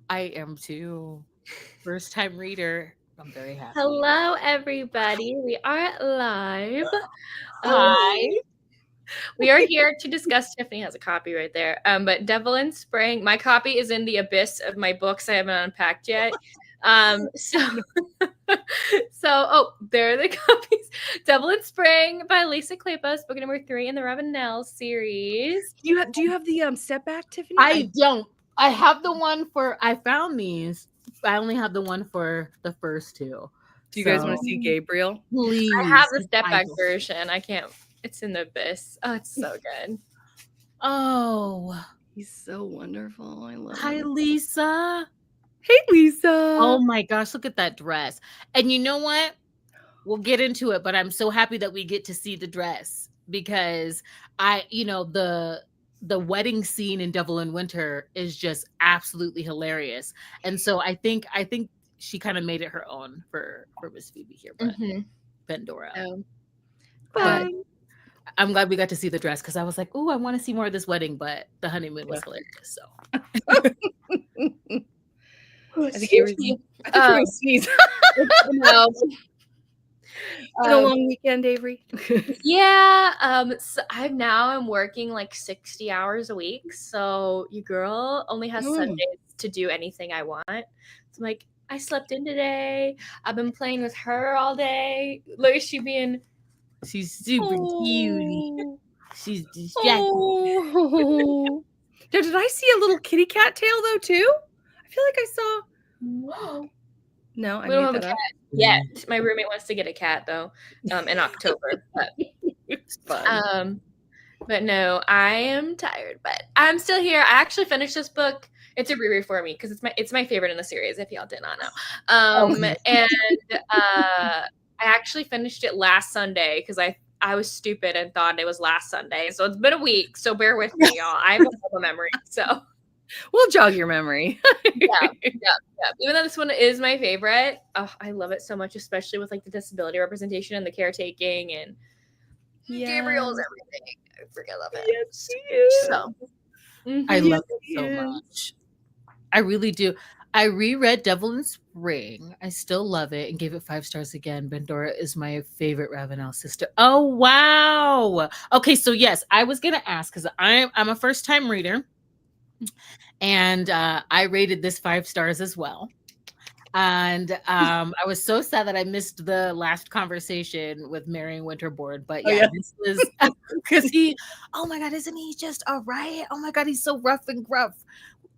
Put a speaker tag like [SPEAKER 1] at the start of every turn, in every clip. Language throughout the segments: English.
[SPEAKER 1] I am too. First time reader. I'm very happy.
[SPEAKER 2] Hello, everybody. We are live.
[SPEAKER 1] Hi.
[SPEAKER 2] We are here to discuss. Tiffany has a copy right there. But Devil in Spring. My copy is in the abyss of my books. I haven't unpacked yet. Oh, there are the copies. Devil in Spring by Lisa Kleypas, book number 3 in the Ravenels series.
[SPEAKER 3] Do you have the step back, Tiffany?
[SPEAKER 1] I don't. I have the one for. I found these. I only have the one for the first two.
[SPEAKER 3] Do you guys want to see Gabriel?
[SPEAKER 1] Please.
[SPEAKER 2] I have the step back version. I can't. It's in the abyss. Oh, it's so good.
[SPEAKER 1] Oh,
[SPEAKER 3] He's so wonderful. I love
[SPEAKER 1] hi,
[SPEAKER 3] him.
[SPEAKER 1] Lisa.
[SPEAKER 3] Hey, Lisa.
[SPEAKER 1] Oh my gosh, look at that dress. And you know what? We'll get into it, but I'm so happy that we get to see the dress because the wedding scene in Devil in Winter is just absolutely hilarious. And so I think she kind of made it her own for Miss Phoebe here, but Pandora. But I'm glad we got to see the dress because I was like, oh, I want to see more of this wedding, but the honeymoon was hilarious. So
[SPEAKER 3] I think you were going to sneeze. It's been a long weekend, Avery.
[SPEAKER 2] Yeah. So I'm working like 60 hours a week. So your girl only has Sundays to do anything I want. So I'm like, I slept in today. I've been playing with her all day. Look at she being.
[SPEAKER 1] She's super cute. She's distracted.
[SPEAKER 3] Now, did I see a little kitty cat tail though too? I feel like I saw. No, I
[SPEAKER 2] we don't have
[SPEAKER 3] made
[SPEAKER 2] a
[SPEAKER 3] that
[SPEAKER 2] cat
[SPEAKER 3] up.
[SPEAKER 2] yet. My roommate wants to get a cat though, in October. But
[SPEAKER 3] it's fun.
[SPEAKER 2] But no, I am tired. But I'm still here. I actually finished this book. It's a reread for me because it's my favorite in the series. If y'all did not know, I actually finished it last Sunday because I was stupid and thought it was last Sunday. So it's been a week. So bear with me, y'all. I have a horrible memory. So
[SPEAKER 3] we'll jog your memory.
[SPEAKER 2] yeah. Even though this one is my favorite, I love it so much, especially with like the disability representation and the caretaking and Gabriel's everything. I freaking love it.
[SPEAKER 3] Yes, she is.
[SPEAKER 2] So
[SPEAKER 1] I love it so much. I really do. I reread Devil in Spring. I still love it and gave it 5 stars again. Pandora is my favorite Ravenel sister. Oh wow. Okay, so yes, I was gonna ask because I'm a first time reader, and I rated this 5 stars as well. And I was so sad that I missed the last conversation with Marion Winterbourne. But this was because oh my God, isn't he just a riot? Oh my God, he's so rough and gruff.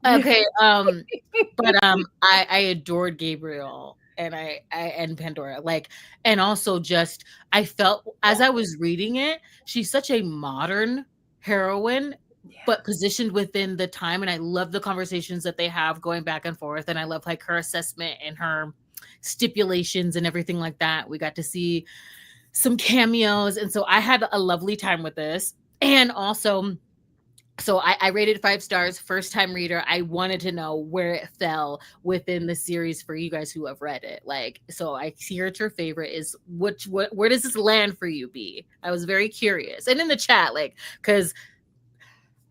[SPEAKER 1] Okay, but I adored Gabriel and and Pandora, and also just I felt as I was reading it, she's such a modern heroine, but positioned within the time, and I love the conversations that they have going back and forth, and I love like her assessment and her stipulations and everything like that. We got to see some cameos, and so I had a lovely time with this, and also. So I rated 5 stars, first time reader. I wanted to know where it fell within the series for you guys who have read it. So I hear it's your favorite. Is where does this land for you, B? I was very curious. And in the chat, because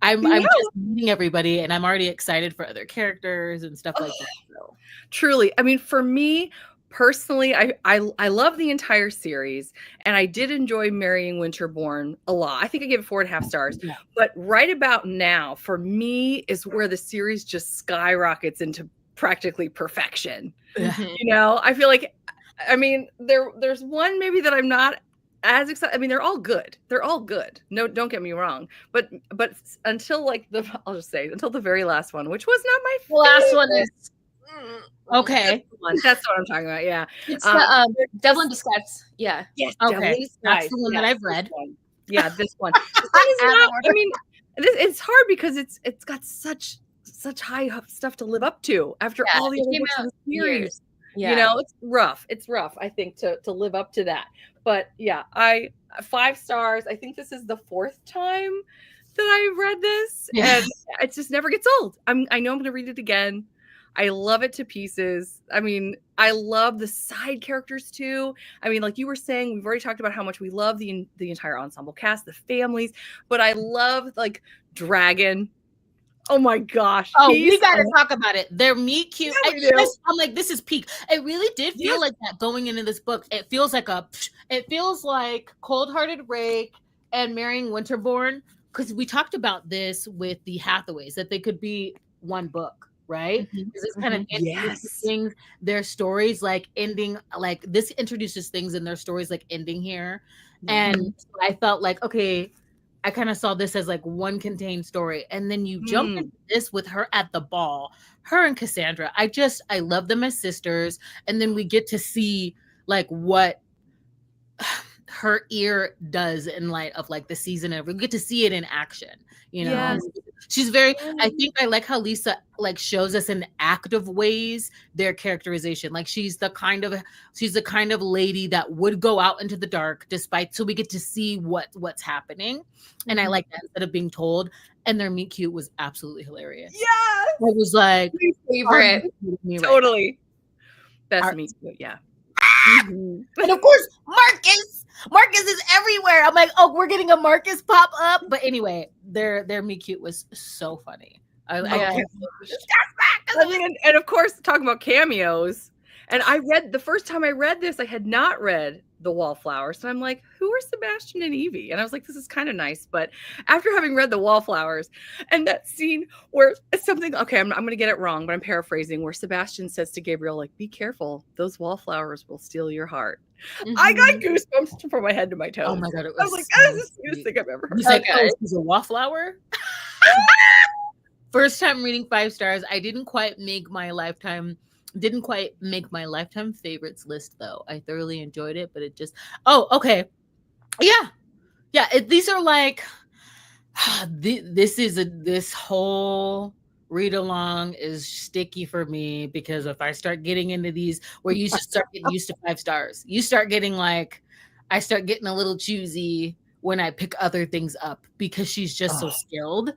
[SPEAKER 1] I'm just meeting everybody and I'm already excited for other characters and stuff like that. So.
[SPEAKER 3] Truly. I mean, for me, personally, I love the entire series, and I did enjoy Marion Winterbourne a lot. I think I gave it 4.5 stars. Yeah. But right about now, for me, is where the series just skyrockets into practically perfection. Mm-hmm. I feel like, I mean, there's one maybe that I'm not as excited. I mean, they're all good. They're all good. No, don't get me wrong. But until I'll just say until the very last one, which was not my favorite.
[SPEAKER 2] Last one is.
[SPEAKER 1] Okay,
[SPEAKER 3] that's what I'm talking about. Yeah,
[SPEAKER 2] it's the Devil in Disguise. Yeah.
[SPEAKER 3] Yes.
[SPEAKER 1] Okay. That's the one that I've read.
[SPEAKER 3] Yeah, this one. This one is not. I mean, it's hard because it's got such high stuff to live up to after all the other books in the series. Yeah. It's rough. It's rough. I think to live up to that. But yeah, 5 stars. I think this is the 4th time that I've read this, and it just never gets old. I know I'm going to read it again. I love it to pieces. I mean, I love the side characters too. I mean, like you were saying, we've already talked about how much we love the entire ensemble cast, the families, but I love Dragon. Oh my gosh.
[SPEAKER 1] Oh, we gotta talk about it. Their meet cute.
[SPEAKER 3] Yeah,
[SPEAKER 1] I'm like, this is peak. It really did feel like that going into this book. It feels like Cold Hearted Rake and Marrying Winterborn. Because we talked about this with the Hathaways, that they could be one book, right? Because it's kind of things, their stories like ending, like this introduces things in their stories like ending here. And I felt like, okay, I kind of saw this as like one contained story. And then you jump into this with her at the ball, her and Cassandra. I love them as sisters. And then we get to see like what her ear does in light of like the season, and we get to see it in action. You know, she's very, I think I like how Lisa like shows us in active ways their characterization. Like she's the kind of lady that would go out into the dark despite, so we get to see what's happening. And I like that instead of being told. And their meet cute was absolutely hilarious.
[SPEAKER 3] Yeah.
[SPEAKER 1] It was like
[SPEAKER 2] favorite.
[SPEAKER 3] Totally. Best meet cute, yeah.
[SPEAKER 1] And of course, Marcus is everywhere. I'm like, oh, we're getting a Marcus pop up. But anyway, their meet cute was so funny. I
[SPEAKER 3] mean, and of course, talking about cameos. And the first time I read this, I had not read The Wallflowers. So I'm like, who are Sebastian and Evie? And I was like, this is kind of nice. But after having read The Wallflowers and that scene where it's something, okay, I'm going to get it wrong, but I'm paraphrasing, where Sebastian says to Gabriel, like, be careful. Those wallflowers will steal your heart. I got goosebumps from my head to my toes.
[SPEAKER 1] Oh my God.
[SPEAKER 3] I was like, that is the cutest thing I've ever heard.
[SPEAKER 1] He's like, oh, she's a wallflower? First time reading 5 stars. I didn't quite make my lifetime favorites list though. I thoroughly enjoyed it, but it just, okay. Yeah. These are like, this whole read along is sticky for me, because if I start getting into these where you just start getting used to 5 stars, you start getting like, I start getting a little choosy when I pick other things up, because she's just so skilled.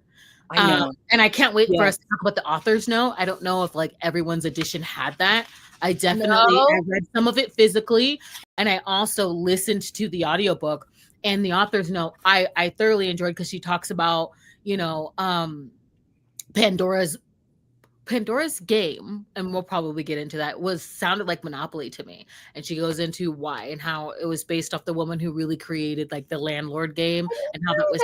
[SPEAKER 1] I know. And I can't wait for us to talk about the author's note. I don't know if like everyone's edition had that. I read some of it physically, and I also listened to the audiobook. And the author's note, I thoroughly enjoyed, because she talks about, Pandora's game, and we'll probably get into that, sounded like Monopoly to me. And she goes into why and how it was based off the woman who really created like the landlord game, and how that was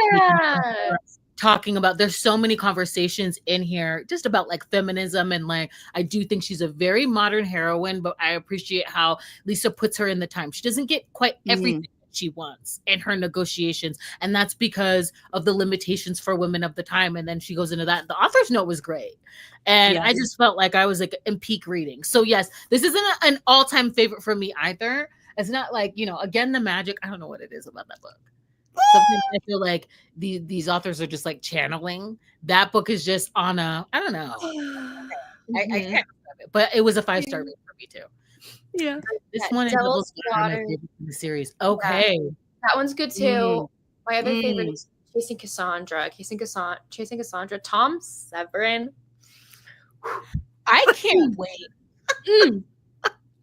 [SPEAKER 1] talking about, there's so many conversations in here just about like feminism, and like I do think she's a very modern heroine, but I appreciate how Lisa puts her in the time. She doesn't get quite everything she wants in her negotiations, and that's because of the limitations for women of the time. And then she goes into that. The author's note was great, and I just felt like I was like in peak reading. So yes, this isn't an all-time favorite for me either. It's not like, again, the magic, I don't know what it is about that book. Sometimes I feel like these authors are just like channeling. That book is just on a, I don't know. I can't describe it, but it was a 5-star read for me too.
[SPEAKER 3] Yeah.
[SPEAKER 1] This one is in the series. Okay.
[SPEAKER 2] Yeah. That one's good too. My other favorite is Chasing Cassandra. Chasing Cassandra. Tom Severin.
[SPEAKER 1] I can't wait.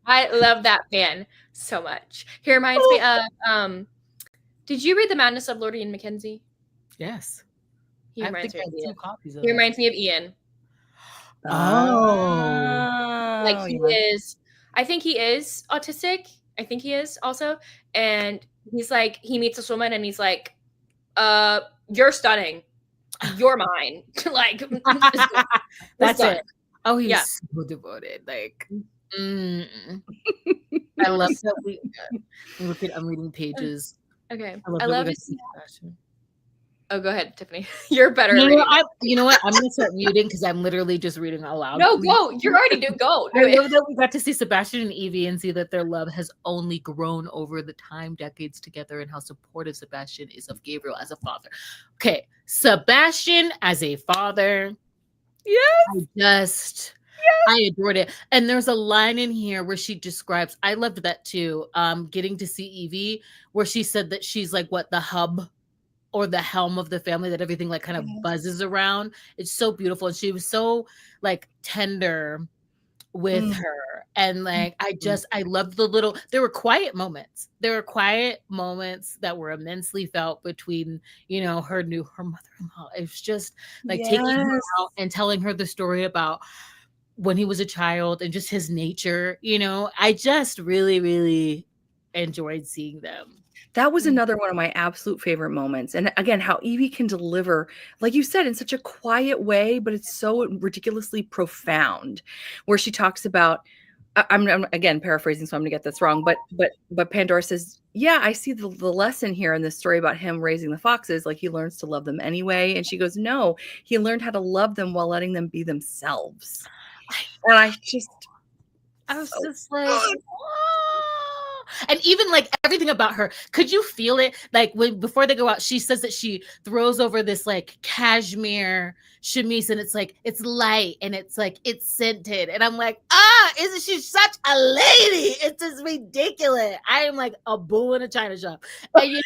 [SPEAKER 2] I love that man so much. He reminds me of did you read The Madness of Lord Ian Mackenzie?
[SPEAKER 1] Yes.
[SPEAKER 2] He reminds me of Ian.
[SPEAKER 1] Oh.
[SPEAKER 2] Like he is, I think he is autistic. I think he is also. And he's like, he meets this woman and he's like, you're stunning. You're mine. Like
[SPEAKER 1] that's it. Oh, he's so devoted. Like I love that I'm reading pages.
[SPEAKER 2] Okay. I love to see that. Oh, go ahead, Tiffany. You're better.
[SPEAKER 1] You know what? I'm going to start muting, because I'm literally just reading aloud.
[SPEAKER 2] No, go. You're already doing go.
[SPEAKER 1] I love that we got to see Sebastian and Evie and see that their love has only grown over the time, decades together, and how supportive Sebastian is of Gabriel as a father. Okay. Sebastian as a father.
[SPEAKER 3] Yes.
[SPEAKER 1] I adored it. And there's a line in here where she describes, I loved that too, getting to see Evie, where she said that she's like the hub or the helm of the family, that everything like kind of buzzes around. It's so beautiful. And she was so like tender with her. And like, I loved there were quiet moments. There were quiet moments that were immensely felt between, her mother-in-law. It was just like taking her out and telling her the story about when he was a child and just his nature. I just really, really enjoyed seeing them.
[SPEAKER 3] That was another one of my absolute favorite moments. And again, how Evie can deliver, like you said, in such a quiet way, but it's so ridiculously profound, where she talks about, I'm again paraphrasing, so I'm gonna get this wrong, but Pandora says, yeah, I see the lesson here in this story about him raising the foxes, like he learns to love them anyway. And she goes, no, he learned how to love them while letting them be themselves. And I
[SPEAKER 1] was just like, and even like everything about her, could you feel it? Like before they go out, she says that she throws over this like cashmere chemise, and it's like, it's light and it's like, it's scented. And I'm like, isn't she such a lady? It's just ridiculous. I am like a bull in a china shop. And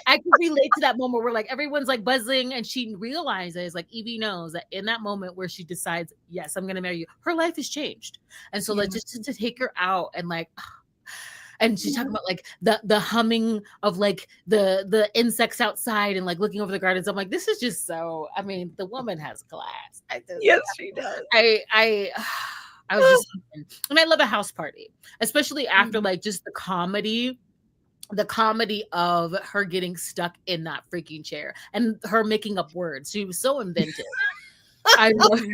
[SPEAKER 1] I can relate to that moment where like everyone's like buzzing, and she realizes, like Evie knows that in that moment where she decides, yes, I'm gonna marry you, her life has changed. And so like just to take her out and like, and she's talking about like the humming of like the insects outside and like looking over the gardens. I'm like, this is just so, I mean, the woman has class.
[SPEAKER 3] Yes, she does.
[SPEAKER 1] I was just, and I love a house party, especially after like just the comedy of her getting stuck in that freaking chair and her making up words. She was so inventive. I love her.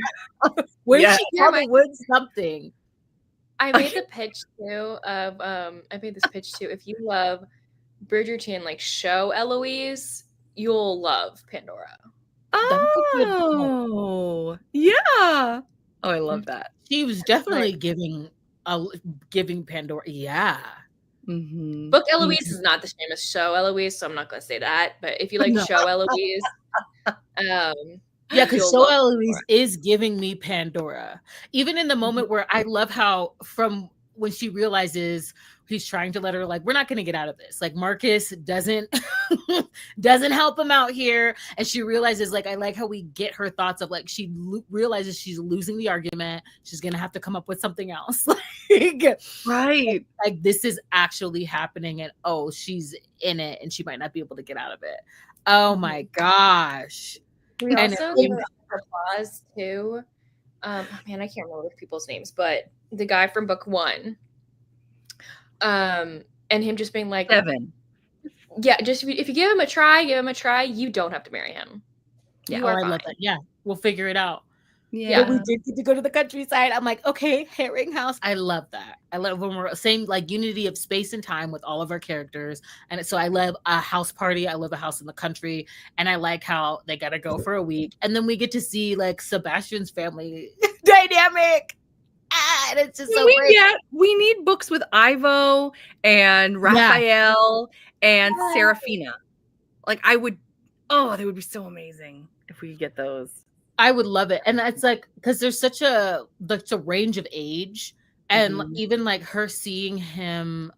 [SPEAKER 1] Where did she call the word something?
[SPEAKER 2] I made the pitch too of I made this pitch too. If you love Bridgerton, like show Eloise, you'll love Pandora.
[SPEAKER 3] Oh, yeah. Oh, I love that.
[SPEAKER 1] She was definitely giving Pandora. Yeah.
[SPEAKER 3] Mm-hmm.
[SPEAKER 2] Book Eloise is not the same as show Eloise, so I'm not going to say that. But if you like show Eloise,
[SPEAKER 1] yeah, because so Eloise is giving me Pandora. Even in the moment where I love how from when she realizes he's trying to let her, like, we're not going to get out of this. Like Marcus doesn't help him out here. And she realizes, like, I like how we get her thoughts of like, she realizes she's losing the argument. She's going to have to come up with something else.
[SPEAKER 3] Right.
[SPEAKER 1] Like this is actually happening. And she's in it and she might not be able to get out of it. Oh my gosh.
[SPEAKER 2] We also give a applause to, man, I can't remember people's names, but the guy from book 1, and him just being like,
[SPEAKER 3] Evan.
[SPEAKER 2] Yeah, just if you give him a try, you don't have to marry him.
[SPEAKER 1] Yeah, I love that. Yeah, we'll figure it out.
[SPEAKER 3] Yeah,
[SPEAKER 1] but we did get to go to the countryside. I'm like, okay, herring house. I love that. I love when we're same like unity of space and time with all of our characters. And so I love a house party. I love a house in the country. And I like how they got to go for a week. And then we get to see like Sebastian's family dynamic. And it's just so great.
[SPEAKER 3] Yeah, we need books with Ivo and Raphael and Serafina. Like they would be so amazing if we could get those.
[SPEAKER 1] I would love it. And that's like, because there's such a range of age. And even like her seeing him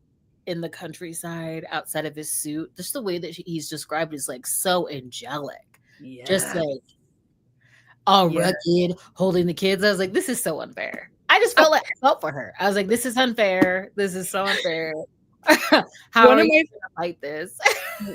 [SPEAKER 1] in the countryside outside of his suit, just the way that he's described is like so angelic. Yeah. Just like all rugged, holding the kids. I was like, this is so unfair. I just felt felt for her. I was like, this is unfair. This is so unfair. How are you going to fight this?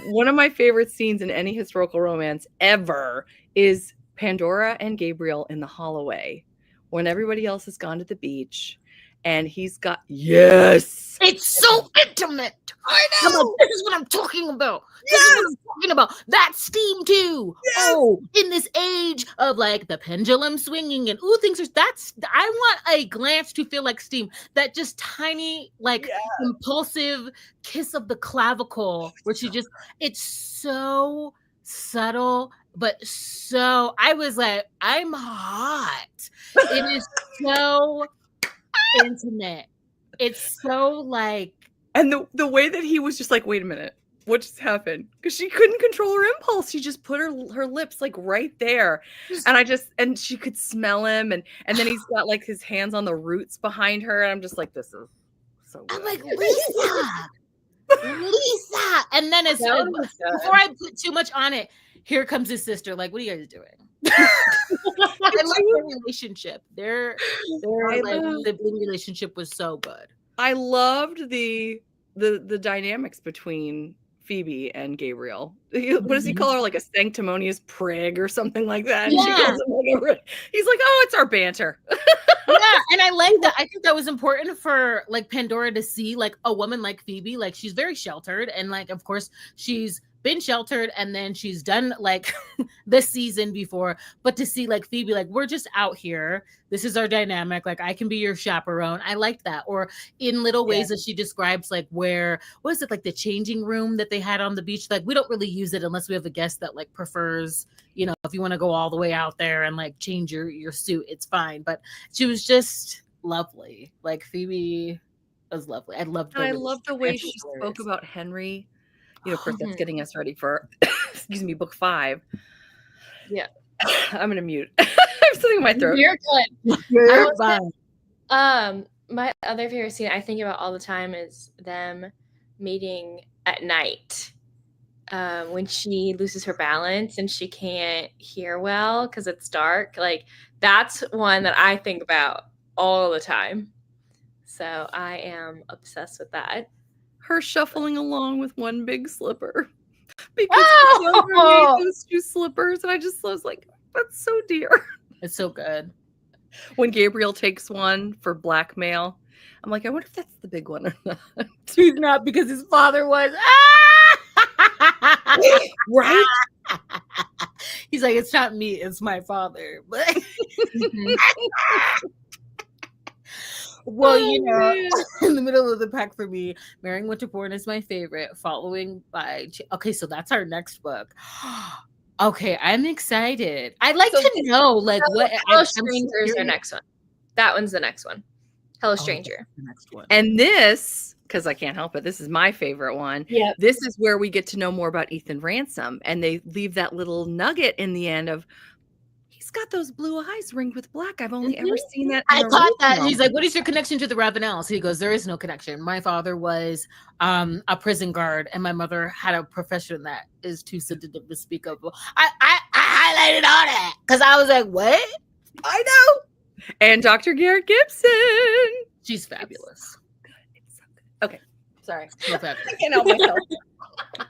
[SPEAKER 3] One of my favorite scenes in any historical romance ever is Pandora and Gabriel in the Holloway when everybody else has gone to the beach and he's got
[SPEAKER 1] it's so intimate. I know. This is what I'm talking about. This is what I'm talking about. That steam too. Yes. In this age of like the pendulum swinging and I want a glance to feel like steam. That just tiny like impulsive kiss of the clavicle where she just, it's so subtle, but so I was like, I'm hot. It is so intimate. It's so like,
[SPEAKER 3] and the way that he was just like, wait a minute, what just happened? Because she couldn't control her impulse. She just put her lips like right there, and she could smell him, and then he's got like his hands on the roots behind her, and I'm just like, this is so good.
[SPEAKER 1] I'm like, Lisa, and then before I put too much on it, here comes his sister. Like, what are you guys doing? I like their relationship. Their like sibling relationship was so good.
[SPEAKER 3] I loved the dynamics between Phoebe and Gabriel. What does he call her? Like a sanctimonious prig or something like that? And she calls him like he's like, oh, it's our banter.
[SPEAKER 1] Yeah, and I like that. I think that was important for like Pandora to see like a woman like Phoebe. Like, she's very sheltered, and like, of course, she's been sheltered, and then she's done like this season before, but to see like Phoebe, like, we're just out here, this is our dynamic, like, I can be your chaperone. I liked that. Or in little ways that she describes, like, where what is it, like the changing room that they had on the beach, like, we don't really use it unless we have a guest that like prefers, you know, if you want to go all the way out there and like change your suit, it's fine. But she was just lovely. Like, Phoebe was lovely. I loved
[SPEAKER 3] the way she spoke about Henry. You know, of course, that's getting us ready for, excuse me, book 5.
[SPEAKER 2] Yeah.
[SPEAKER 3] I'm going to mute. I have something in my throat.
[SPEAKER 2] You're good.
[SPEAKER 1] You're fine.
[SPEAKER 2] My other favorite scene I think about all the time is them meeting at night. When she loses her balance and she can't hear well because it's dark. Like, that's one that I think about all the time. So I am obsessed with that.
[SPEAKER 3] Her shuffling along with one big slipper because made those 2 slippers, and I just was like, that's so dear.
[SPEAKER 1] It's so good.
[SPEAKER 3] When Gabriel takes one for blackmail, I'm like, I wonder if that's the big one or not.
[SPEAKER 1] He's not, because his father was.
[SPEAKER 3] Right?
[SPEAKER 1] He's like, it's not me, it's my father. But well, you know, in the middle of the pack for me, Marrying Winterborn is my favorite, following by okay, so that's our next book. Okay, I'm excited. I'd like to know, like, what
[SPEAKER 2] Hello Stranger is our next one. That one's the next one. Hello Stranger.
[SPEAKER 1] The next one.
[SPEAKER 3] And this, because I can't help it, this is my favorite one.
[SPEAKER 2] Yeah.
[SPEAKER 3] This is where we get to know more about Ethan Ransom, and they leave that little nugget in the end of, he's got those blue eyes ringed with black. I've only ever seen that.
[SPEAKER 1] I thought that. He's like, what is your connection to the Ravenels? He goes, there is no connection. My father was a prison guard, and my mother had a profession that is too sensitive to speak of. I highlighted all that because I was like, what?
[SPEAKER 3] I know. And Dr. Garrett Gibson.
[SPEAKER 1] She's fabulous.
[SPEAKER 3] It's so good. Okay. Sorry.
[SPEAKER 1] So fabulous.
[SPEAKER 3] I can't help myself.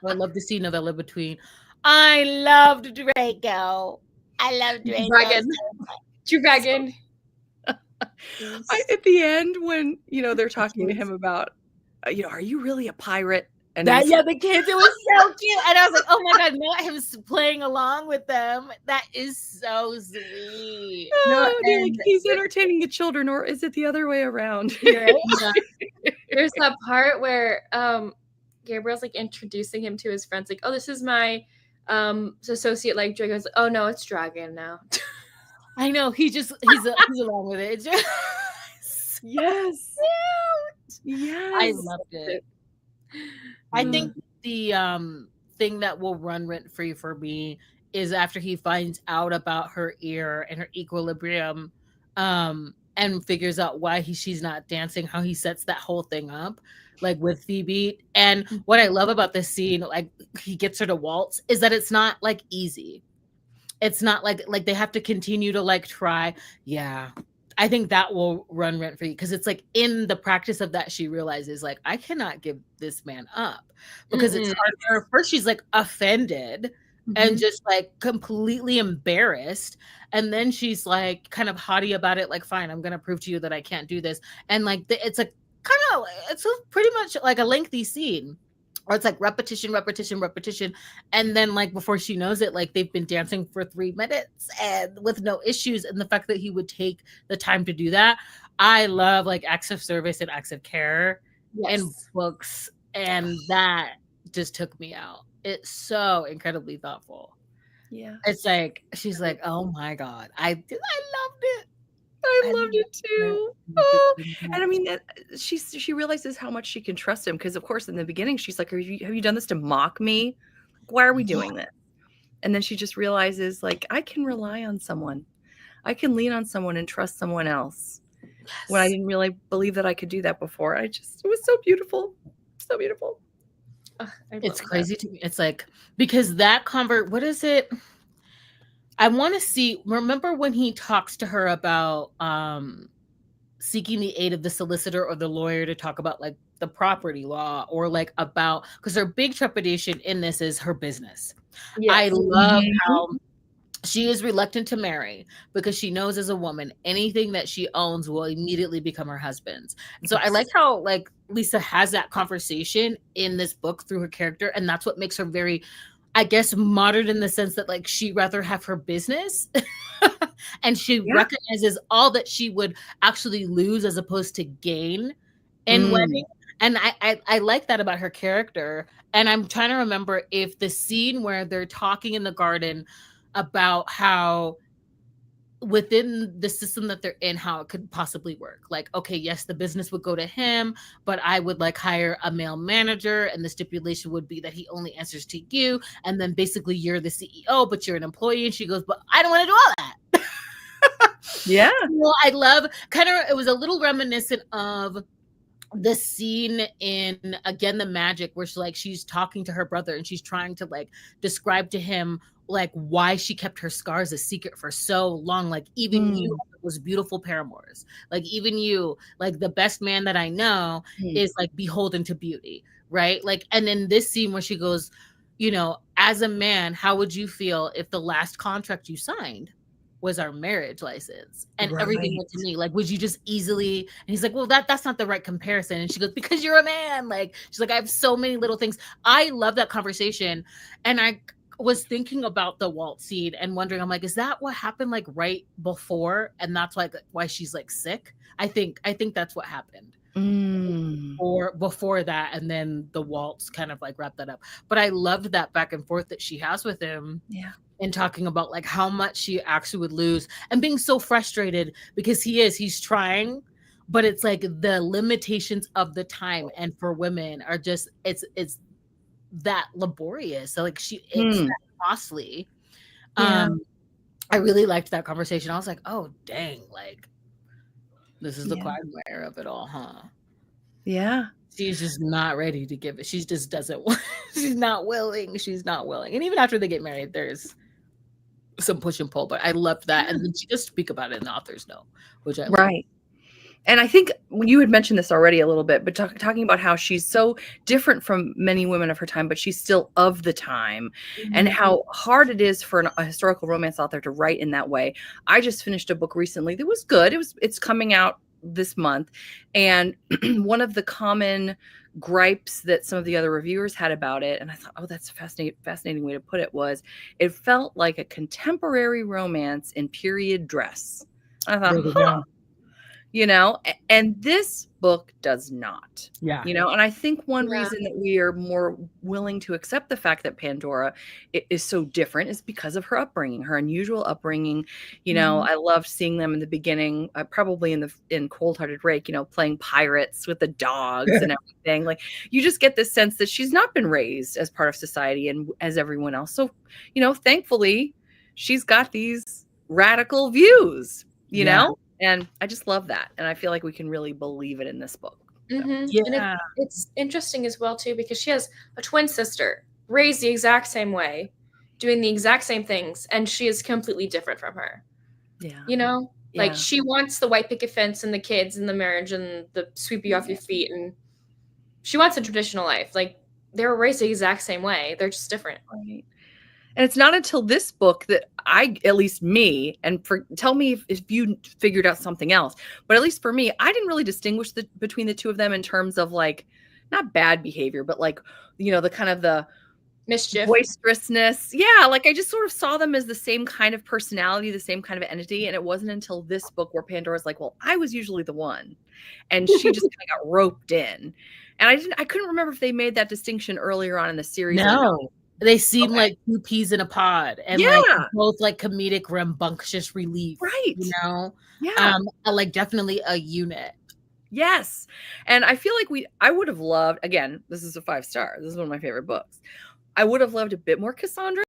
[SPEAKER 1] I love to see novella between. I loved Draco. I love Draco.
[SPEAKER 2] Dragon.
[SPEAKER 3] At the end, when, you know, they're talking to him about, you know, are you really a pirate? And
[SPEAKER 1] that, yeah, the kids, it was so cute. And I was like, oh my God, not him playing along with them. That is so sweet.
[SPEAKER 3] No, like, he's entertaining the children, or is it the other way around?
[SPEAKER 2] Right? Yeah. There's that part where Gabriel's like introducing him to his friends, like, oh, this is my associate, like Drago's like, oh no, it's Dragon now.
[SPEAKER 1] I know, he's along with it. It's just
[SPEAKER 3] yes.
[SPEAKER 1] Yes. I loved it. I think the thing that will run rent free for me is after he finds out about her ear and her equilibrium, and figures out why she's not dancing, how he sets that whole thing up, like with Phoebe. And what I love about this scene, like he gets her to waltz, is that it's not like easy. It's not like they have to continue to like try. Yeah. I think that will run rent free, because it's like in the practice of that, she realizes like, I cannot give this man up, because it's hard for her. First, she's like offended and just like completely embarrassed. And then she's like kind of haughty about it. Like, fine, I'm going to prove to you that I can't do this. And like, it's a kind of, it's pretty much like a lengthy scene. Or it's like repetition. And then like before she knows it, like they've been dancing for 3 minutes and with no issues. And the fact that he would take the time to do that. I love like acts of service and acts of care in books. And that just took me out. It's so incredibly thoughtful.
[SPEAKER 3] Yeah.
[SPEAKER 1] It's like, she's like, oh my God, I loved it.
[SPEAKER 3] I loved it too. Oh. And I mean, she realizes how much she can trust him, because of course in the beginning she's like, have you done this to mock me? Why are we doing this? And then she just realizes, like, I can rely on someone. I can lean on someone and trust someone else. Yes. When I didn't really believe that I could do that before. It was so beautiful. So beautiful.
[SPEAKER 1] It's crazy to me. It's like, because that what is it? I want to see, remember when he talks to her about seeking the aid of the solicitor or the lawyer to talk about like the property law, or like about, because her big trepidation in this is her business. Yes. I love how she is reluctant to marry because she knows as a woman, anything that she owns will immediately become her husband's. And so I like how like Lisa has that conversation in this book through her character. And that's what makes her very, I guess, modern in the sense that like she'd rather have her business and she recognizes all that she would actually lose as opposed to gain in wedding. And I like that about her character. And I'm trying to remember if the scene where they're talking in the garden about how within the system that they're in, how it could possibly work. Like, okay, yes, the business would go to him, but I would like hire a male manager, and the stipulation would be that he only answers to you. And then basically you're the CEO, but you're an employee. And she goes, but I don't want to do all that.
[SPEAKER 3] Yeah.
[SPEAKER 1] Well, I love it was a little reminiscent of the scene in Again the Magic, where she's talking to her brother and she's trying to like describe to him like why she kept her scars a secret for so long. Like, even you was beautiful paramours. Like, even you, like the best man that I know is like beholden to beauty, right? Like, and then this scene where she goes, as a man, how would you feel if the last contract you signed was our marriage license and everything went to me? Like, would you just easily? And he's like, well, that's not the right comparison. And she goes, because you're a man. Like, she's like, I have so many little things. I love that conversation. And I was thinking about the waltz scene and wondering, I'm like, is that what happened like right before? And that's why she's like sick. I think that's what happened. Or before that, and then the waltz kind of like wrapped that up. But I loved that back and forth that she has with him.
[SPEAKER 3] Yeah.
[SPEAKER 1] And talking about like how much she actually would lose and being so frustrated because he's trying, but it's like the limitations of the time, and for women are just it's that laborious. So like it's that costly. I really liked that conversation. I was like, oh dang, like this is the quagmire of it all, huh?
[SPEAKER 3] Yeah.
[SPEAKER 1] She's just not ready to give it. She just doesn't want, she's not willing. And even after they get married, there's some push and pull, but I loved that. And then she does speak about it in the author's note, which I love.
[SPEAKER 3] And I think you had mentioned this already a little bit, but talking about how she's so different from many women of her time, but she's still of the time, and how hard it is for a historical romance author to write in that way. I just finished a book recently that was good. It's coming out this month. And one of the common gripes that some of the other reviewers had about it, and I thought, oh, that's a fascinating way to put it, was it felt like a contemporary romance in period dress. I thought, and this book does not. And I think one reason that we are more willing to accept the fact that Pandora is so different is because of her upbringing, her unusual upbringing. I loved seeing them in the beginning, probably in Cold Hearted Rake, playing pirates with the dogs and everything. Like, you just get this sense that she's not been raised as part of society and as everyone else. So, thankfully, she's got these radical views, know? And I just love that. And I feel like we can really believe it in this book.
[SPEAKER 2] So. And it's interesting as well, too, because she has a twin sister raised the exact same way, doing the exact same things, and she is completely different from her. Like, she wants the white picket fence and the kids and the marriage and the sweep you off your feet. And she wants a traditional life. Like, they were raised the exact same way. They're just different.
[SPEAKER 3] Right. And it's not until this book that at least me, and tell me if you figured out something else, but at least for me, I didn't really distinguish between the two of them in terms of like, not bad behavior, but like, the kind of the
[SPEAKER 2] mischief,
[SPEAKER 3] boisterousness. Yeah. Like, I just sort of saw them as the same kind of personality, the same kind of entity. And it wasn't until this book where Pandora's like, well, I was usually the one. And she just kind of got roped in. And I couldn't remember if they made that distinction earlier on in the series.
[SPEAKER 1] No. They seem like two peas in a pod, and like both like comedic rambunctious relief, right? Like definitely a unit.
[SPEAKER 3] Yes. And I feel like I would have loved, again, this is a 5-star. This is one of my favorite books. I would have loved a bit more Cassandra,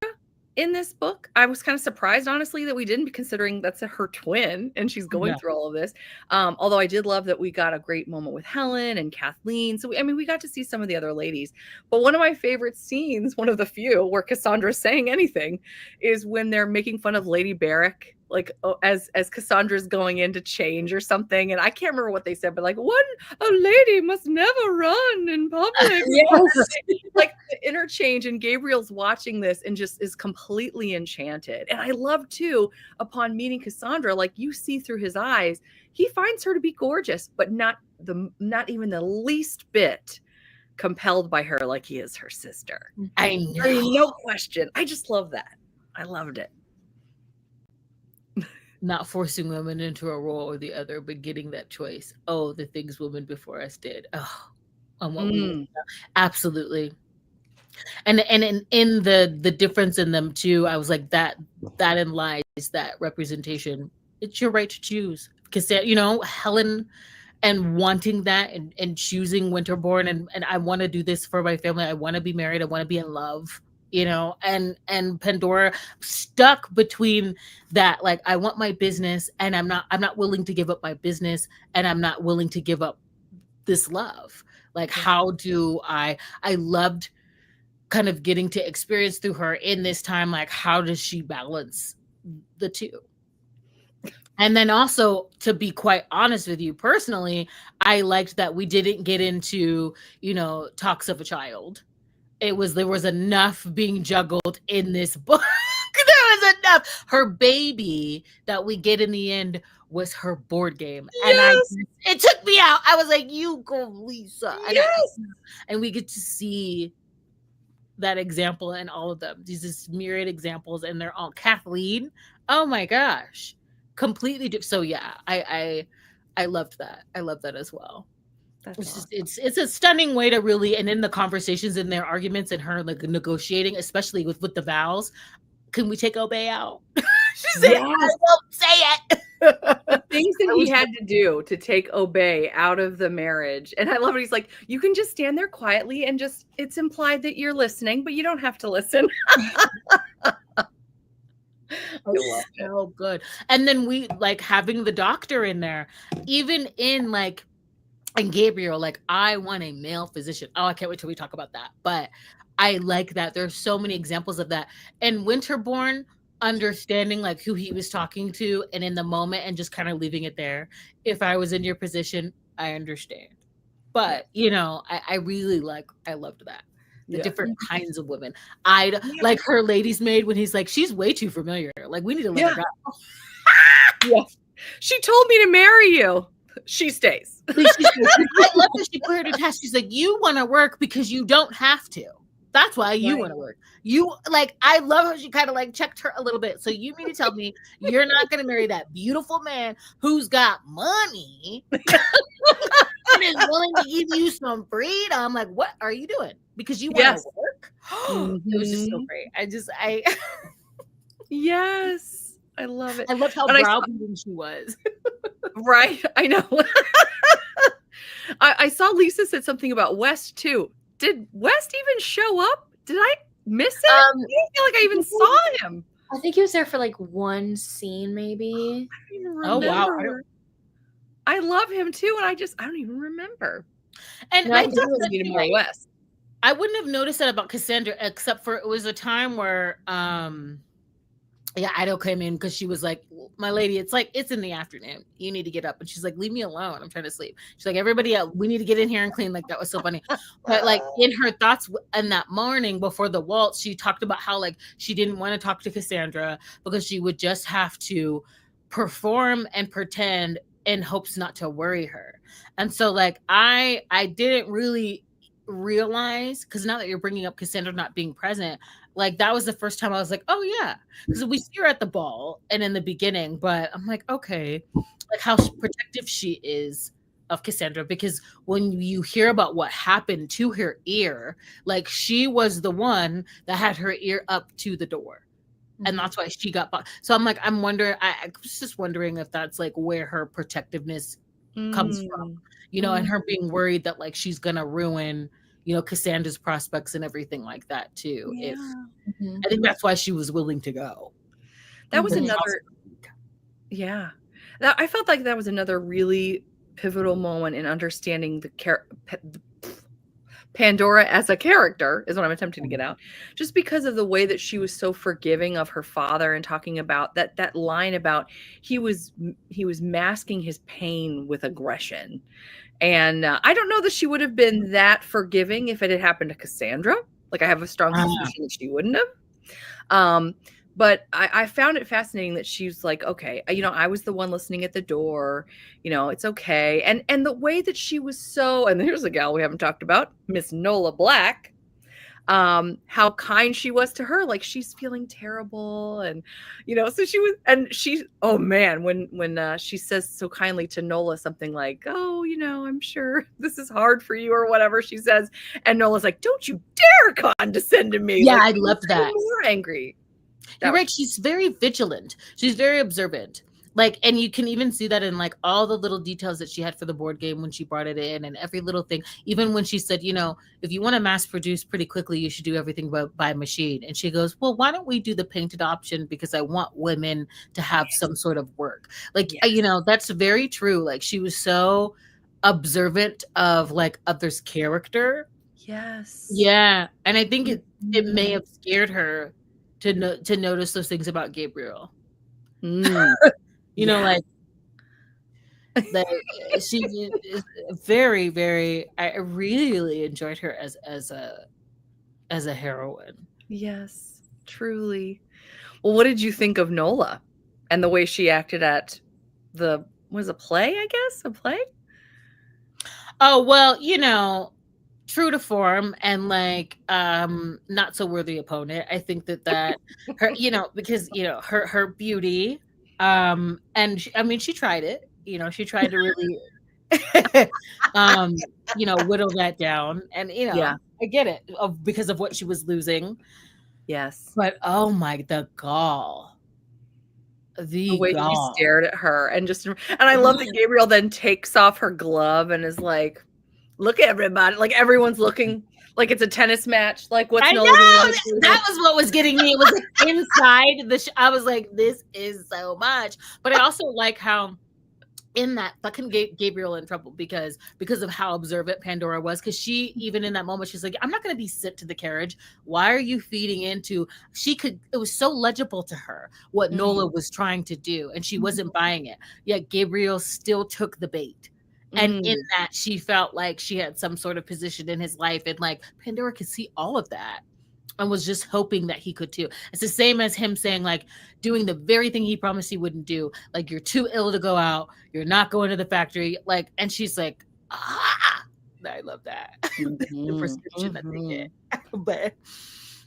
[SPEAKER 3] in this book. I was kind of surprised, honestly, that we didn't, considering that's her twin and she's going through all of this. Although I did love that we got a great moment with Helen and Kathleen. So, we got to see some of the other ladies. But one of my favorite scenes, one of the few where Cassandra's saying anything, is when they're making fun of Lady Barrick, like as Cassandra's going in to change or something. And I can't remember what they said, but like, a lady must never run in public.
[SPEAKER 2] Yes.
[SPEAKER 3] Like the interchange, and Gabriel's watching this and just is completely enchanted. And I love too, upon meeting Cassandra, like you see through his eyes, he finds her to be gorgeous, but not even the least bit compelled by her like he is her sister.
[SPEAKER 1] I know.
[SPEAKER 3] No question. I just love that. I loved it.
[SPEAKER 1] Not forcing women into a role or the other, but getting that choice. Oh, the things women before us did. Oh, and what we absolutely. And in the difference in them too, I was like, that in lies that representation. It's your right to choose. Because Helen and wanting that and choosing Winterborn and I want to do this for my family. I want to be married. I want to be in love. And Pandora stuck between that, like, I want my business and I'm not willing to give up my business, and I'm not willing to give up this love. Like, how do I loved kind of getting to experience through her in this time, like, how does she balance the two? And then also, to be quite honest with you personally, I liked that we didn't get into, talks of a child. There was enough being juggled in this book. There was enough. Her baby that we get in the end was her board game.
[SPEAKER 3] Yes.
[SPEAKER 1] And it took me out. I was like, you go, Lisa.
[SPEAKER 3] Yes.
[SPEAKER 1] And we get to see that example in all of them. These just myriad examples, and they're all Kathleen. Oh my gosh. Completely different. So yeah, I loved that. I love that as well. It's a stunning way to really, and in the conversations and their arguments and her like negotiating, especially with the vows. Can we take Obey out? She said, yes. I won't say it.
[SPEAKER 3] The things that he had to do to take Obey out of the marriage. And I love it. He's like, you can just stand there quietly and just, it's implied that you're listening, but you don't have to listen.
[SPEAKER 1] So good. And then we like having the doctor in there, even in like, and Gabriel, like, I want a male physician. Oh, I can't wait till we talk about that. But I like that. There's so many examples of that. And Winterborn understanding like who he was talking to and in the moment and just kind of leaving it there. If I was in your position, I understand. But, I really I loved that. The different kinds of women. Like her lady's maid when he's like, she's way too familiar. Like, we need to let her go.
[SPEAKER 3] Yeah. She told me to marry you. She stays.
[SPEAKER 1] I love that she put her to test. She's like, you want to work because you don't have to. That's why you want to work. I love how she kind of like checked her a little bit. So you mean to tell me you're not going to marry that beautiful man who's got money and is willing to give you some freedom? Like, what are you doing? Because you want to work? It was just so great.
[SPEAKER 3] Yes. I love it.
[SPEAKER 1] I love how browbeating she was.
[SPEAKER 3] Right. I know. I saw Lisa said something about West too. Did West even show up? Did I miss it? I don't feel like I even saw him.
[SPEAKER 2] I think he was there for like one scene, maybe.
[SPEAKER 3] I don't even remember. Oh wow. I love him too, and I don't even remember.
[SPEAKER 1] And I
[SPEAKER 3] definitely need more West.
[SPEAKER 1] I wouldn't have noticed that about Cassandra, except for it was a time where Ido came in because she was like, my lady, it's in the afternoon. You need to get up. And she's like, leave me alone. I'm trying to sleep. She's like, everybody else, we need to get in here and clean. Like, that was so funny. But like in her thoughts in that morning before the waltz, she talked about how like she didn't want to talk to Cassandra because she would just have to perform and pretend in hopes not to worry her. And so like, I didn't really realize, because now that you're bringing up Cassandra not being present, like that was the first time I was like, oh yeah, because we see her at the ball and in the beginning, but I'm like, okay, like how protective she is of Cassandra, because when you hear about what happened to her ear, like she was the one that had her ear up to the door, and that's why she got bought. So I'm like, I was just wondering if that's like where her protectiveness comes from, and her being worried that like she's gonna ruin Cassandra's prospects and everything like that too. If
[SPEAKER 3] Yeah.
[SPEAKER 1] I think that's why she was willing to go.
[SPEAKER 3] That was another. Yeah. I felt like that was another really pivotal moment in understanding Pandora as a character, is what I'm attempting to get out. Just because of the way that she was so forgiving of her father, and talking about that line about he was masking his pain with aggression. And I don't know that she would have been that forgiving if it had happened to Cassandra. Like, I have a strong suspicion that she wouldn't have. But I found it fascinating that she was like, okay, I was the one listening at the door, it's okay. And the way that she was and here's a gal we haven't talked about, Miss Nola Black, how kind she was to her. Like, she's feeling terrible. And, so she was, and she, oh man, when she says so kindly to Nola something like, oh, I'm sure this is hard for you, or whatever she says. And Nola's like, don't you dare condescend to me.
[SPEAKER 1] Yeah,
[SPEAKER 3] like,
[SPEAKER 1] I loved that.
[SPEAKER 3] More angry.
[SPEAKER 1] You're right. She's very vigilant. She's very observant. Like, and you can even see that in like all the little details that she had for the board game when she brought it in, and every little thing. Even when she said, if you want to mass produce pretty quickly, you should do everything by machine. And she goes, well, why don't we do the painted option? Because I want women to have some sort of work. Like, that's very true. Like, she was so observant of like others' character.
[SPEAKER 3] Yes.
[SPEAKER 1] Yeah. And I think it may have scared her to notice those things about Gabriel. Like she is very, very. I really enjoyed her as a heroine.
[SPEAKER 3] Yes, truly. Well, what did you think of Nola and the way she acted at was a play? I guess a play.
[SPEAKER 1] Oh well, true to form and like not so worthy opponent. I think that her because her beauty and she tried it. She tried to really whittle that down, and
[SPEAKER 3] Yeah.
[SPEAKER 1] I get it because of what she was losing.
[SPEAKER 3] Yes.
[SPEAKER 1] But oh my, the gall. The
[SPEAKER 3] way
[SPEAKER 1] gall.
[SPEAKER 3] he stared at her, and I love that Gabriel then takes off her glove and is like, look at everybody, like everyone's looking like it's a tennis match. Like, what's
[SPEAKER 1] I know that was what was getting me. It was like inside I was like, this is so much. But I also like how in that can get Gabriel in trouble because of how observant Pandora was. Because she, even in that moment, she's like, I'm not going to be sent to the carriage. Why are you feeding into? It was so legible to her what Nola was trying to do, and she wasn't buying it. Yet Gabriel still took the bait. And in that, she felt like she had some sort of position in his life. And like Pandora could see all of that and was just hoping that he could too. It's the same as him saying, like, doing the very thing he promised he wouldn't do. Like, you're too ill to go out. You're not going to the factory. Like, and she's like, ah, I love that. The prescription that they get. But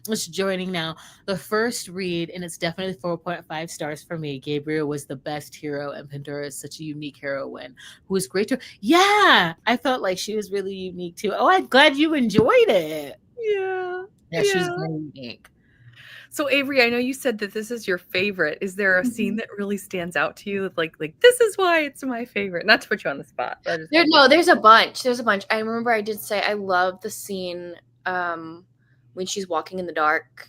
[SPEAKER 1] it's joining now. The first read, and it's definitely 4.5 stars for me. Gabriel was the best hero, and Pandora is such a unique heroine who was great to. Yeah, I felt like she was really unique too. Oh, I'm glad you enjoyed it. Yeah, she was very unique.
[SPEAKER 3] So Avery, I know you said that this is your favorite. Is there a scene that really stands out to you? Like this is why it's my favorite. Not to put you on the spot.
[SPEAKER 2] There's a bunch. I remember I did say I love the scene when she's walking in the dark.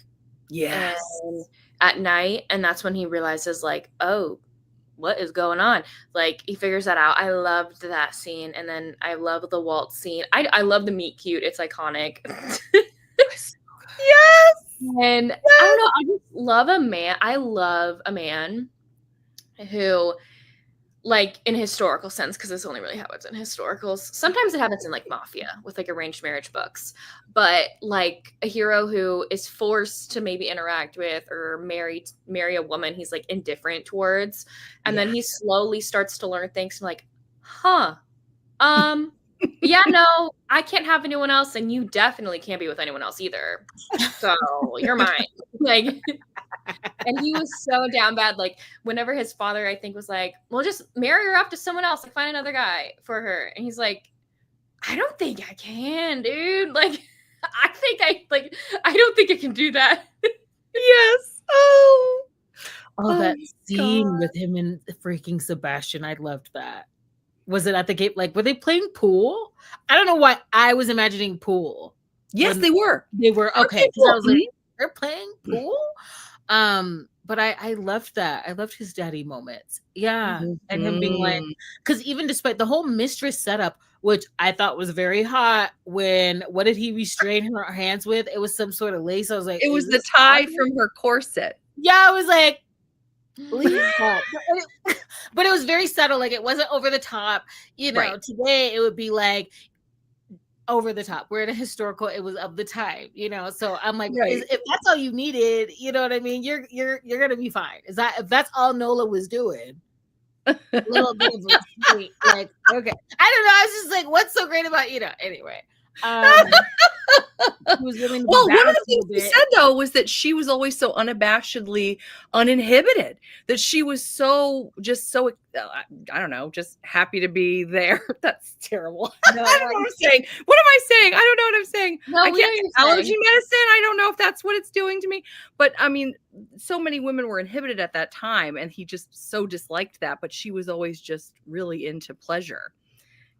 [SPEAKER 3] Yes.
[SPEAKER 2] At night, and that's when he realizes, like, oh, what is going on? Like, he figures that out. I loved that scene. And then I love the waltz scene. I love the meet cute. It's iconic.
[SPEAKER 3] Yes.
[SPEAKER 2] And yes. I don't know. I just love a man. I love a man who, like, in historical sense, because this only really happens in historicals. Sometimes it happens in like mafia with like arranged marriage books, but like a hero who is forced to maybe interact with or marry a woman he's like indifferent towards, and then he slowly starts to learn things. I'm like, yeah, no, I can't have anyone else, and you definitely can't be with anyone else either. So you're mine. Like, and he was so down bad. Like, whenever his father, I think, was like, well, just marry her off to someone else, like find another guy for her. And he's like, I don't think I can, dude. Like, I don't think I can do that.
[SPEAKER 3] Yes.
[SPEAKER 1] That scene with him and freaking Sebastian. I loved that. Was it at the gate? Like, were they playing pool? I don't know why I was imagining pool.
[SPEAKER 3] Yes, they were.
[SPEAKER 1] They were okay. Because I was like, they're playing pool. But I loved that. I loved his daddy moments. Yeah. And him being like, because even despite the whole mistress setup, which I thought was very hot, what did he restrain her hands with? It was some sort of lace. I was like,
[SPEAKER 3] it was the tie from her corset.
[SPEAKER 1] Yeah, I was like, please stop. But it was very subtle. Like, it wasn't over the top. You know, today it would be like over the top. We're in a historical, it was of the time, you know. So I'm like, if that's all you needed, you know what I mean? You're gonna be fine. If that's all Nola was doing, a little bit of restraint, like, okay. I don't know. I was just like, what's so great about, you know, anyway.
[SPEAKER 3] Well, one of the things she said though was that she was always so unabashedly uninhibited, that she was so I don't know, just happy to be there. That's terrible. No, I don't know what I'm saying. What am I saying? I don't know what I'm saying. No, I can't allergy medicine. I don't know if that's what it's doing to me. But I mean, so many women were inhibited at that time, and he just so disliked that. But she was always just really into pleasure.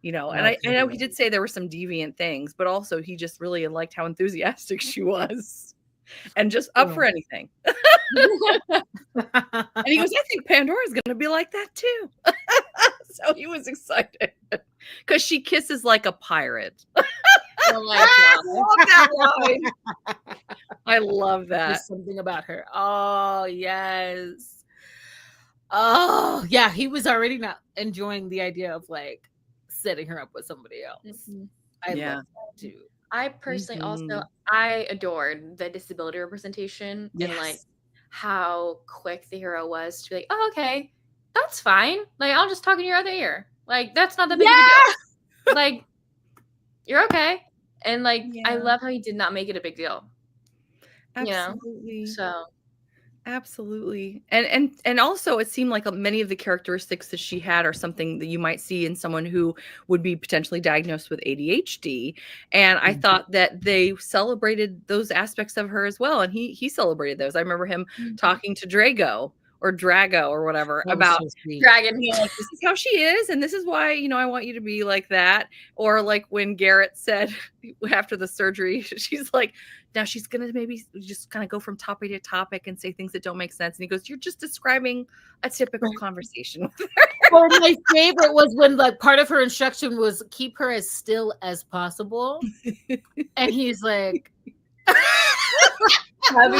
[SPEAKER 3] You know, and I know he did say there were some deviant things, but also he just really liked how enthusiastic she was and just up for anything. And he goes, I think Pandora's going to be like that too. So he was excited because she kisses like a pirate. Oh my God. I love that line. I love that.
[SPEAKER 1] There's something about her. Oh, yes. Oh, yeah. He was already not enjoying the idea of like setting her up with somebody else. I love that too.
[SPEAKER 2] I personally also, I adored the disability representation and like how quick the hero was to be like, oh, okay, that's fine. Like, I'll just talk in your other ear. Like, that's not that big of a deal. Like, you're okay. And like, I love how he did not make it a big deal.
[SPEAKER 3] Absolutely.
[SPEAKER 2] You know? So.
[SPEAKER 3] Absolutely. And also it seemed like many of the characteristics that she had are something that you might see in someone who would be potentially diagnosed with ADHD. And I thought that they celebrated those aspects of her as well. And he celebrated those. I remember him talking to Drago or whatever about Dragon. You know, like, this is how she is, and this is why, you know, I want you to be like that. Or like when Garrett said after the surgery, she's like, now she's gonna maybe just kind of go from topic to topic and say things that don't make sense. And he goes, you're just describing a typical conversation with her.
[SPEAKER 1] Well, my favorite was when like part of her instruction was keep her as still as possible. And he's like,
[SPEAKER 2] have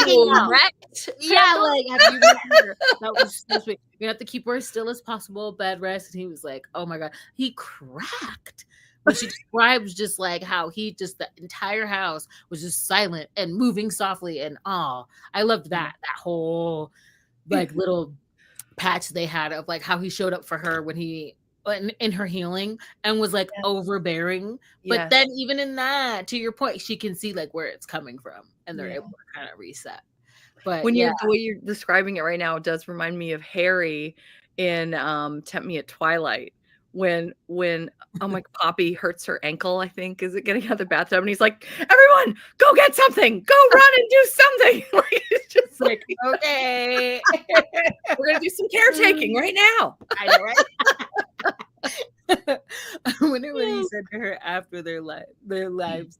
[SPEAKER 2] you wrecked?
[SPEAKER 1] Yeah, like, have you met her? That was so sweet. You have to keep her as still as possible, bed rest. And he was like, oh my God, he cracked. When she describes just like how the entire house was just silent and moving softly, and I loved that whole like little patch they had of like how he showed up for her when he in her healing and was like overbearing. But then even in that, to your point, she can see like where it's coming from, and they're able to kind of reset. But
[SPEAKER 3] when the way you're describing it right now, it does remind me of Harry in Tempt Me at Twilight. When Poppy hurts her ankle, I think, is it getting out of the bathtub, and he's like, everyone go get something, go run and do something. Like, it's just like,
[SPEAKER 1] okay,
[SPEAKER 3] we're gonna do some caretaking right now.
[SPEAKER 1] I know, right? Whenever he said to her after their live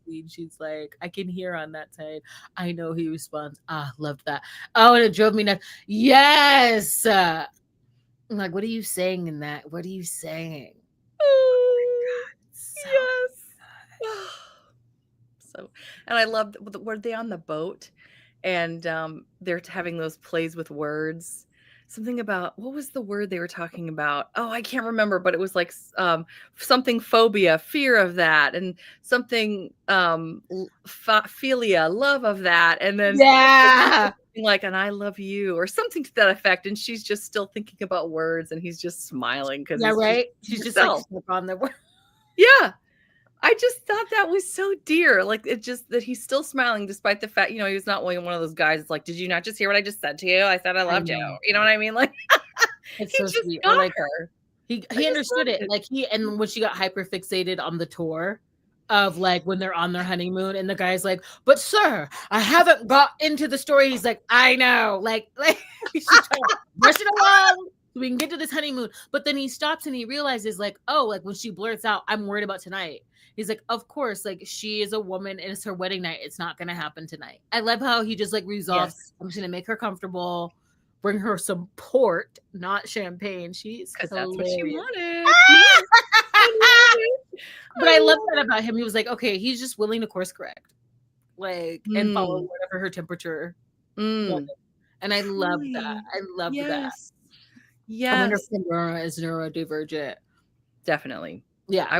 [SPEAKER 1] scene, she's like, I can hear on that side. I know he responds, loved that. Oh, and it drove me nuts. Yes. I'm like, what are you saying in that? What are you saying?
[SPEAKER 3] Oh my God, yes. So, and I loved, were they on the boat? And they're having those plays with words. Something about, what was the word they were talking about? Oh, I can't remember, but it was like something phobia, fear of that, and something philia, love of that. And then like, and I love you, or something to that effect. And she's just still thinking about words, and he's just smiling because
[SPEAKER 1] she's just like stuck on the word.
[SPEAKER 3] Yeah. I just thought that was so dear. Like, it just that he's still smiling despite the fact, you know, he was not one of those guys. It's like, did you not just hear what I just said to you? I said I loved you. You know what I mean? Like,
[SPEAKER 1] it's so sweet. Or like her. He understood it. Like and when she got hyper fixated on the tour of like when they're on their honeymoon, and the guy's like, but sir, I haven't got into the story. He's like, I know. Like she's trying to brush it along. so we can get to this honeymoon. But then he stops and he realizes, like, oh, like when she blurts out, I'm worried about tonight. He's like, of course, like she is a woman and it's her wedding night. It's not gonna happen tonight. I love how he just like resolves, I'm just gonna make her comfortable, bring her some port, not champagne. She's
[SPEAKER 3] because that's what she wanted.
[SPEAKER 1] But I love that about him. He was like, okay, he's just willing to course correct, like, and follow whatever her temperature. And I love that. I love that.
[SPEAKER 3] Yes.
[SPEAKER 1] I wonder if Pandora is neurodivergent.
[SPEAKER 3] Definitely.
[SPEAKER 1] Yeah,
[SPEAKER 3] I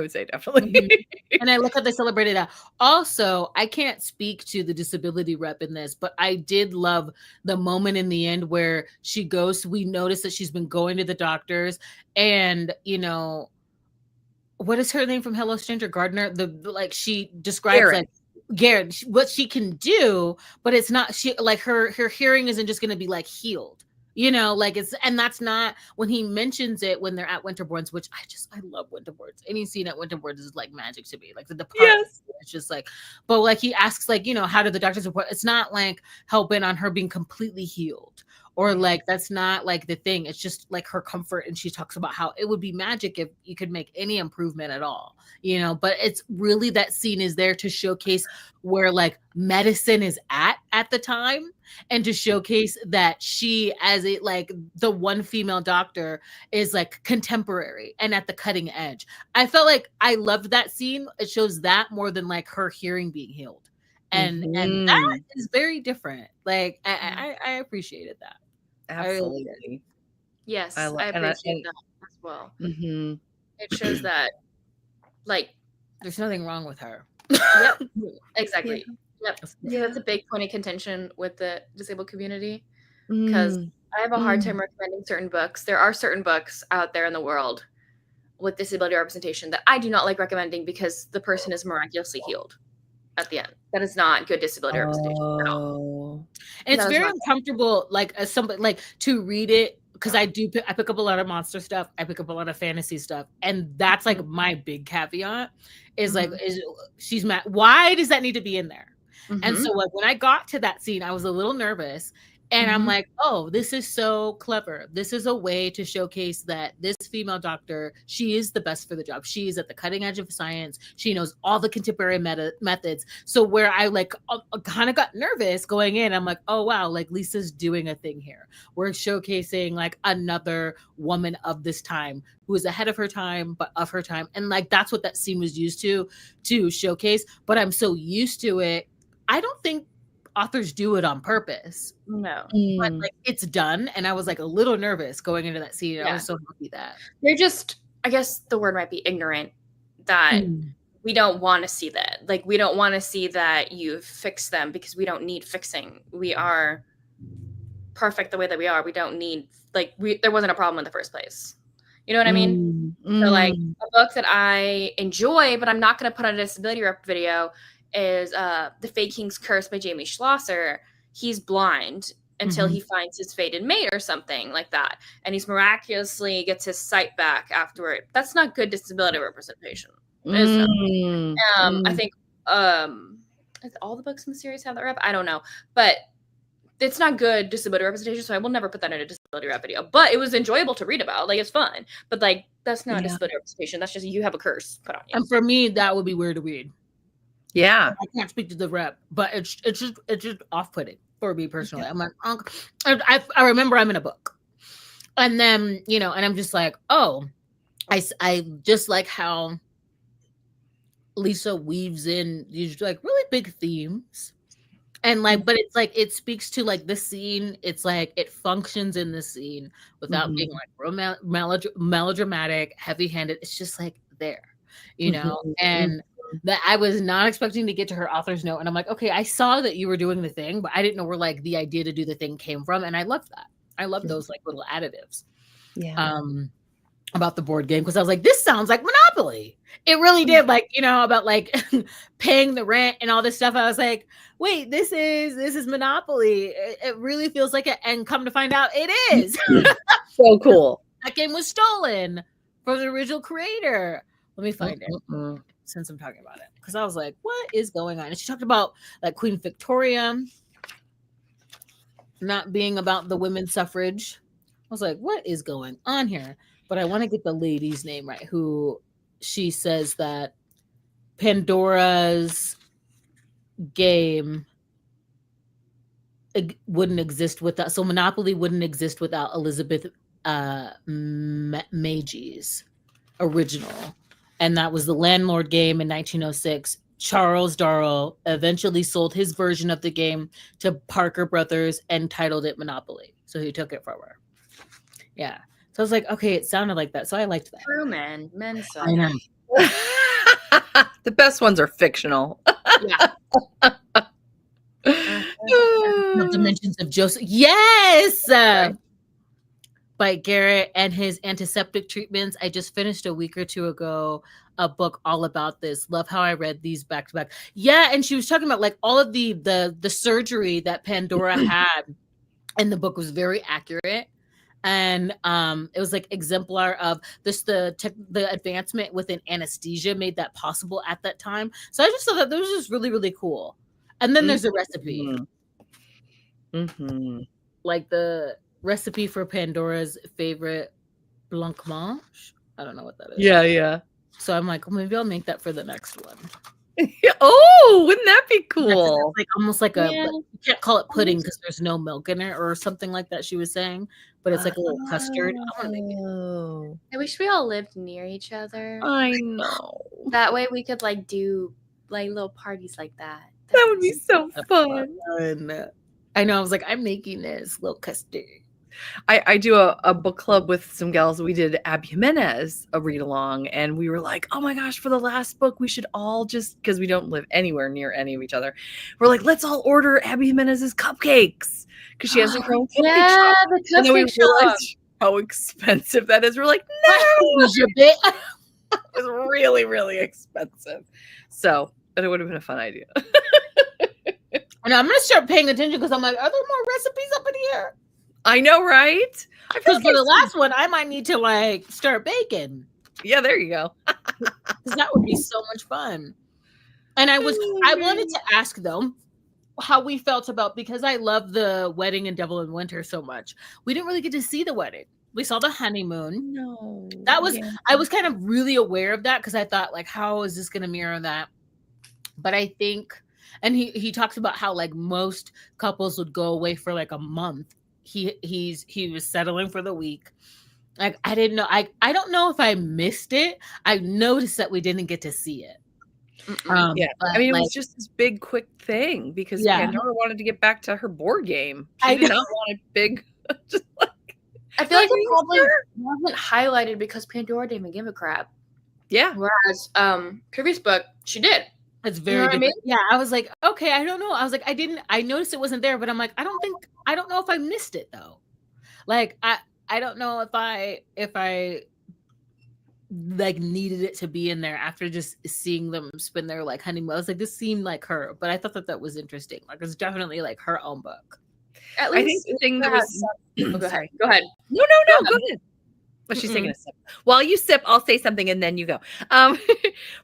[SPEAKER 3] would say definitely.
[SPEAKER 1] And I look how they celebrated that. Also, I can't speak to the disability rep in this, but I did love the moment in the end where she goes. We notice that she's been going to the doctors, and what is her name from Hello Stranger? Gardner. Like she describes
[SPEAKER 3] Garrett.
[SPEAKER 1] like Garrett, what she can do, but it's not like her hearing isn't just going to be like healed. Like and that's not when he mentions it when they're at Winterbourne's, which I love Winterbourne's. Any scene at Winterbourne's is like magic to me. Like the department, it's just like, but like he asks, like, how did the doctors report? It's not like helping on her being completely healed. Or like, that's not like the thing. It's just like her comfort. And she talks about how it would be magic if you could make any improvement at all, but it's really, that scene is there to showcase where like medicine is at the time, and to showcase that she, as the one female doctor, is like contemporary and at the cutting edge. I felt like I loved that scene. It shows that more than like her hearing being healed. And that is very different. Like I appreciated that.
[SPEAKER 3] Absolutely.
[SPEAKER 2] Yes, I appreciate that as well. It shows that, like,
[SPEAKER 1] there's nothing wrong with her.
[SPEAKER 2] Yep, exactly. Yep. Yeah, that's a big point of contention with the disabled community, because I have a hard time recommending certain books. There are certain books out there in the world with disability representation that I do not like recommending because the person is miraculously healed at the end. That is not good disability representation at all.
[SPEAKER 1] And it's very uncomfortable, like, as somebody, like, to read it, because I pick up a lot of monster stuff. I pick up a lot of fantasy stuff. And that's like my big caveat is like, she's mad. Why does that need to be in there? And so like when I got to that scene, I was a little nervous. And I'm like, oh, this is so clever. This is a way to showcase that this female doctor, she is the best for the job. She is at the cutting edge of science. She knows all the contemporary methods. So where I like kind of got nervous going in, I'm like, oh, wow, like Lisa's doing a thing here. We're showcasing like another woman of this time who is ahead of her time, but of her time. And like, that's what that scene was used to showcase. But I'm so used to it. I don't think authors do it on purpose.
[SPEAKER 2] No.
[SPEAKER 1] But like it's done, and I was like a little nervous going into that scene. I was so happy that
[SPEAKER 2] they're just, I guess the word might be ignorant, that we don't want to see that. Like, we don't want to see that you fix them, because we don't need fixing. We are perfect the way that we are. We don't need, like, there wasn't a problem in the first place. You know what I mean? So like a book that I enjoy, but I'm not going to put on a disability rep video, is The Fey King's Curse by Jamie Schlosser. He's blind until he finds his fated mate or something like that, and he's miraculously gets his sight back afterward. That's not good disability representation. I think all the books in the series have that rep. I don't know, but it's not good disability representation, so I will never put that in a disability rep video. But it was enjoyable to read about. Like, it's fun, but like, that's not disability representation. That's just you have a curse put on you.
[SPEAKER 1] And for me, that would be weird to read.
[SPEAKER 3] Yeah,
[SPEAKER 1] I can't speak to the rep, but it's just off-putting for me personally. I'm like, I remember I'm in a book, and then and I'm just like, oh, I just like how Lisa weaves in these like really big themes, and like, but it's like it speaks to like the scene. It's like it functions in the scene without being like melodramatic, heavy-handed. It's just like there, and that I was not expecting to get to her author's note. And I'm like, okay, I saw that you were doing the thing, but I didn't know where like the idea to do the thing came from. And I loved that. I love those like little additives. Yeah. About the board game, because I was like, this sounds like Monopoly. It really did, like, about like paying the rent and all this stuff. I was like, wait, this is Monopoly. It really feels like it. And come to find out, it is.
[SPEAKER 3] So cool.
[SPEAKER 1] That game was stolen from the original creator. Let me find it. Since I'm talking about it, because I was like, what is going on? And she talked about like Queen Victoria not being about the women's suffrage, was like, what is going on here? But I want to get the lady's name right, who she says that Pandora's game wouldn't exist without, so Monopoly wouldn't exist without Elizabeth Maggie's original. And that was the landlord game in 1906. Charles Darrow eventually sold his version of the game to Parker Brothers and titled it Monopoly. So he took it from her. Yeah. So I was like, okay, it sounded like that. So I liked that.
[SPEAKER 2] True men. Men suck.
[SPEAKER 1] I know.
[SPEAKER 3] The best ones are fictional.
[SPEAKER 2] Yeah.
[SPEAKER 1] The Dimensions of Joseph. Yes! By Garrett and his antiseptic treatments. I just finished a week or two ago a book all about this. Love how I read these back to back. Yeah, and she was talking about like all of the surgery that Pandora had, and the book was very accurate. And it was like exemplar of this, the advancement within anesthesia made that possible at that time. So I just thought that was just really, really cool. And then there's a recipe. Like the recipe for Pandora's favorite blancmange. I don't know what that is.
[SPEAKER 3] Yeah.
[SPEAKER 1] So I'm like, well, maybe I'll make that for the next one.
[SPEAKER 3] Oh, wouldn't that be cool?
[SPEAKER 1] Like almost like a, you can't call it pudding because there's no milk in it or something like that. She was saying, but it's like a little custard. I want to make it.
[SPEAKER 2] I wish we all lived near each other.
[SPEAKER 3] I know.
[SPEAKER 2] That way we could like do like little parties like that.
[SPEAKER 3] That would be so fun.
[SPEAKER 1] I know. I was like, I'm making this little custard.
[SPEAKER 3] I do a book club with some gals. We did Abby Jimenez a read along, and we were like, oh my gosh, for the last book, we should all just, because we don't live anywhere near any of each other, we're like, let's all order Abby Jimenez's cupcakes because she has her own cupcake shop.
[SPEAKER 2] The
[SPEAKER 3] and then we
[SPEAKER 2] cupcake shop.
[SPEAKER 3] realized how expensive that is. We're like, no, it was really, really expensive. So, but it would have been a fun idea.
[SPEAKER 1] And I'm gonna start paying attention because I'm like, are there more recipes up in here?
[SPEAKER 3] I know, right?
[SPEAKER 1] Because for the last one, I might need to like start baking.
[SPEAKER 3] Yeah, there you go.
[SPEAKER 1] Because that would be so much fun. And I wanted to ask though, how we felt about, because I love the wedding in Devil in Winter so much. We didn't really get to see the wedding. We saw the honeymoon.
[SPEAKER 3] No.
[SPEAKER 1] That was, I was kind of really aware of that because I thought like, how is this going to mirror that? But I think, and he talks about how like most couples would go away for like a month. He was settling for the week. Like I didn't know. I don't know if I missed it. I noticed that we didn't get to see it.
[SPEAKER 3] Yeah, I mean, it was just this big, quick thing because Pandora wanted to get back to her board game. She did not want a big, just like.
[SPEAKER 2] I feel like it probably wasn't highlighted because Pandora didn't even give a crap.
[SPEAKER 3] Yeah.
[SPEAKER 2] Whereas previous book, she did.
[SPEAKER 1] It's very different. I mean? Yeah, I was like, okay, I don't know. I was like, I noticed it wasn't there, but I'm like, I don't know if I missed it though. Like I don't know if I like needed it to be in there after just seeing them spend their like honeymoon. I was like, this seemed like her, but I thought that was interesting. Like it's definitely like her own book.
[SPEAKER 2] At least
[SPEAKER 3] I think the thing that was
[SPEAKER 2] go ahead. Go ahead.
[SPEAKER 3] No, go ahead. Well, she's taking a sip. While you sip, I'll say something and then you go.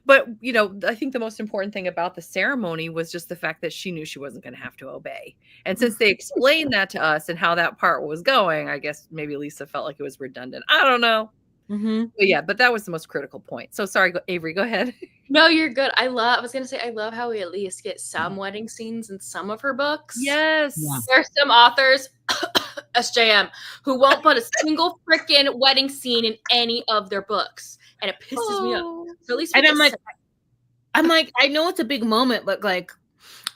[SPEAKER 3] But you know, I think the most important thing about the ceremony was just the fact that she knew she wasn't going to have to obey. And since they explained that to us and how that part was going, I guess maybe Lisa felt like it was redundant. I don't know. But yeah, but that was the most critical point. So sorry, Avery, go ahead.
[SPEAKER 2] No, you're good. I was gonna say I love how we at least get some wedding scenes in some of her books.
[SPEAKER 3] Yes.
[SPEAKER 1] Yeah.
[SPEAKER 2] There's some authors, SJM, who won't put a single freaking wedding scene in any of their books. And it pisses me off. So at least
[SPEAKER 1] and I'm like, I know it's a big moment, but like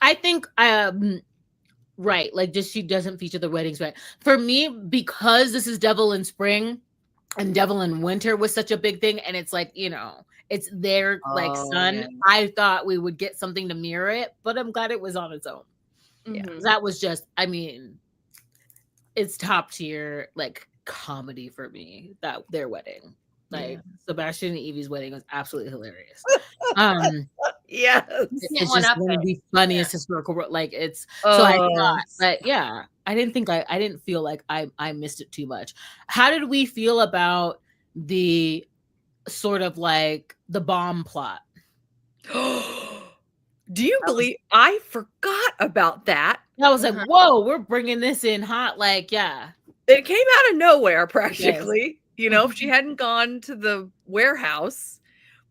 [SPEAKER 1] I think right, like just she doesn't feature the weddings, right? For me, because this is Devil in Spring and Devil in Winter was such a big thing, and it's like, you know, it's their like son. Yeah. I thought we would get something to mirror it, but I'm glad it was on its own. Yeah, that was just, I mean, it's top tier like comedy for me. That their wedding, like Sebastian and Evie's wedding, was absolutely hilarious.
[SPEAKER 3] Yes,
[SPEAKER 1] it's just one of the funniest historical, like it's. So I thought, but yeah, I didn't feel like I missed it too much. How did we feel about the sort of like the bomb plot?
[SPEAKER 3] Do you believe I forgot about that?
[SPEAKER 1] I was like, whoa, we're bringing this in hot. Like, yeah.
[SPEAKER 3] It came out of nowhere, practically. You know, if she hadn't gone to the warehouse.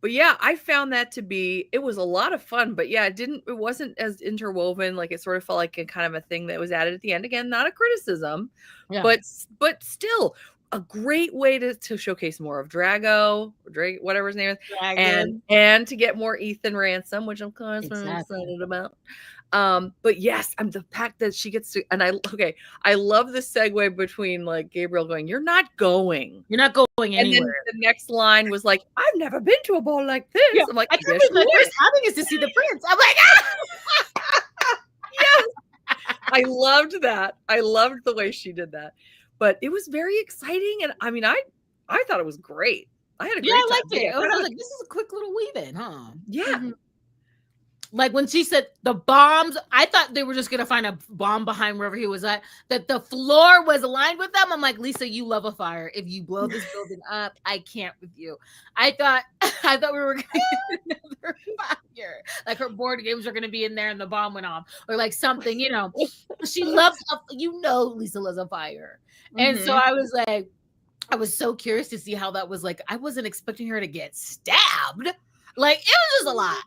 [SPEAKER 3] But yeah, I found that to be, it was a lot of fun, but yeah, it wasn't as interwoven. Like it sort of felt like a kind of a thing that was added at the end. Again, not a criticism, but still a great way to showcase more of Drago, whatever his name is, and to get more Ethan Ransom, which I'm kind of excited about. But yes, I'm the fact that she gets to, and I love the segue between like Gabriel going, "You're not going
[SPEAKER 1] anywhere,"
[SPEAKER 3] and then the next line was like, "I've never been to a ball like this."
[SPEAKER 1] Yeah.
[SPEAKER 3] I'm like,
[SPEAKER 1] "I can't believe my first outing is to see the prince." I'm like,
[SPEAKER 3] yes. I loved that. I loved the way she did that, but it was very exciting, and I mean, I thought it was great. I had a great time.
[SPEAKER 1] I liked it. I was like, this is a quick little weave in, huh?
[SPEAKER 3] Yeah.
[SPEAKER 1] Like when she said the bombs, I thought they were just going to find a bomb behind wherever he was at, that the floor was aligned with them. I'm like, Lisa, you love a fire. If you blow this building up, I can't with you. I thought we were going to get another fire. Like her board games are going to be in there and the bomb went off or like something, you know. She loves, Lisa loves a fire. And so I was like, I was so curious to see how that was like. I wasn't expecting her to get stabbed. Like it was just a lot.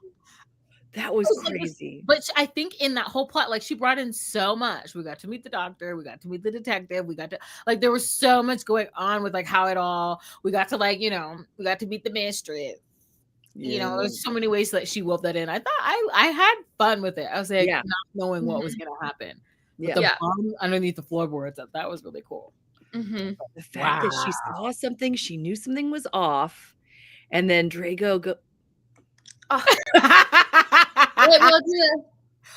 [SPEAKER 3] That was crazy.
[SPEAKER 1] But I think in that whole plot, like she brought in so much. We got to meet the doctor. We got to meet the detective. We got to like, there was so much going on with like how it all, we got to like, you know, we got to meet the mistress. You know, there's so many ways that she wove that in. I thought I had fun with it. I was like, not knowing what was going to happen. But the bomb underneath the floorboards, that was really cool.
[SPEAKER 3] The fact that she saw something, she knew something was off. And then Drago go,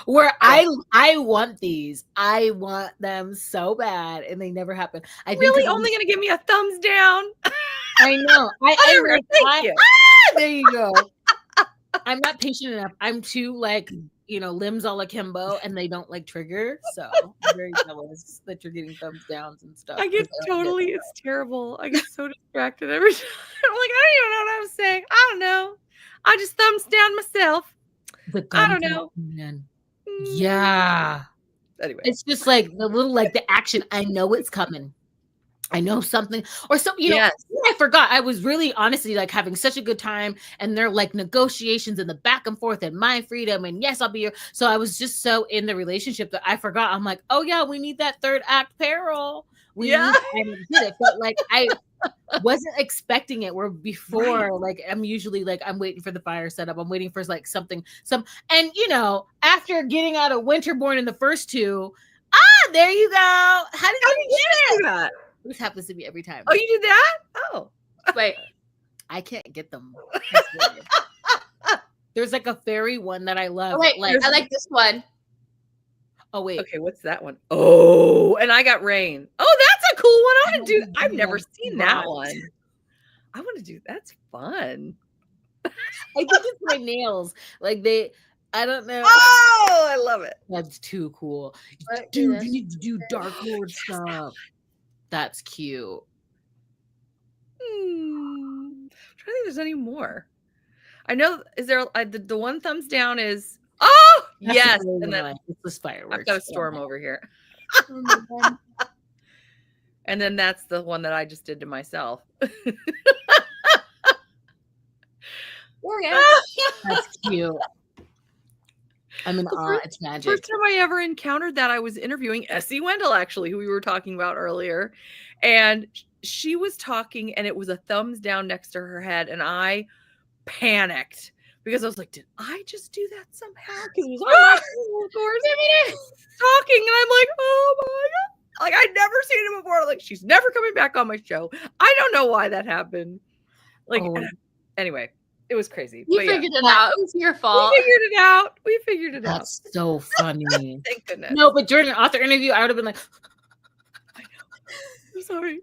[SPEAKER 1] where I want these. I want them so bad, and they never happen. I think
[SPEAKER 3] really only going to give me a thumbs down.
[SPEAKER 1] I know.
[SPEAKER 3] Thank you.
[SPEAKER 1] There you go. I'm not patient enough. I'm too like, you know, limbs all akimbo, and they don't like trigger. So I'm very jealous that you're getting thumbs downs and stuff.
[SPEAKER 3] I get totally. It's terrible. I get so distracted every time. I'm like, I don't even know what I'm saying. I don't know. I just thumbs down myself. I don't know.
[SPEAKER 1] Yeah.
[SPEAKER 3] Anyway,
[SPEAKER 1] it's just like the little, like the action. I know it's coming. I know something or something, you know, I forgot. I was really honestly like having such a good time, and they're like negotiations and the back and forth and my freedom. And yes, I'll be here. So I was just so in the relationship that I forgot. I'm like, oh yeah, we need that third act peril. We need it. But like, I wasn't expecting it where before, like I'm usually like, I'm waiting for the fire setup. I'm waiting for like and you know, after getting out of Winterborn in the first two, there you go. How did you get
[SPEAKER 3] that?
[SPEAKER 1] This happens to me every time.
[SPEAKER 3] Oh, you did that? Oh,
[SPEAKER 2] wait.
[SPEAKER 1] I can't get them. There's like a fairy one that I love.
[SPEAKER 2] Oh, wait, I like this one.
[SPEAKER 1] Oh, wait.
[SPEAKER 3] Okay, what's that one? Oh, and I got rain. Oh, that's a cool one. I want to do. I've never seen that one. I want to do. That's fun.
[SPEAKER 1] I think it's my nails. Like I don't know.
[SPEAKER 3] Oh, I love it.
[SPEAKER 1] That's too cool. Dude, you need to do Dark Lord stuff. That's cute.
[SPEAKER 3] I'm trying to think if there's any more. I know, is there the one thumbs down is that's yes, and then
[SPEAKER 1] it's this fireworks.
[SPEAKER 3] I've got a storm over here. And then that's the one that I just did to myself.
[SPEAKER 1] That's cute. I'm in awe. It's magic.
[SPEAKER 3] First time I ever encountered that, I was interviewing Essie Wendell, actually, who we were talking about earlier. And she was talking, and it was a thumbs down next to her head. And I panicked because I was like, did I just do that somehow? Because it was on my phone, of course. Talking, and I'm like, oh my God. Like, I'd never seen it before. Like, she's never coming back on my show. I don't know why that happened. Like, anyway. It was crazy.
[SPEAKER 2] You figured it out. It was your fault.
[SPEAKER 3] We figured it out.
[SPEAKER 1] That's so funny.
[SPEAKER 3] Thank goodness.
[SPEAKER 1] No, but during an author interview, I would have been like,
[SPEAKER 3] I know. I'm sorry.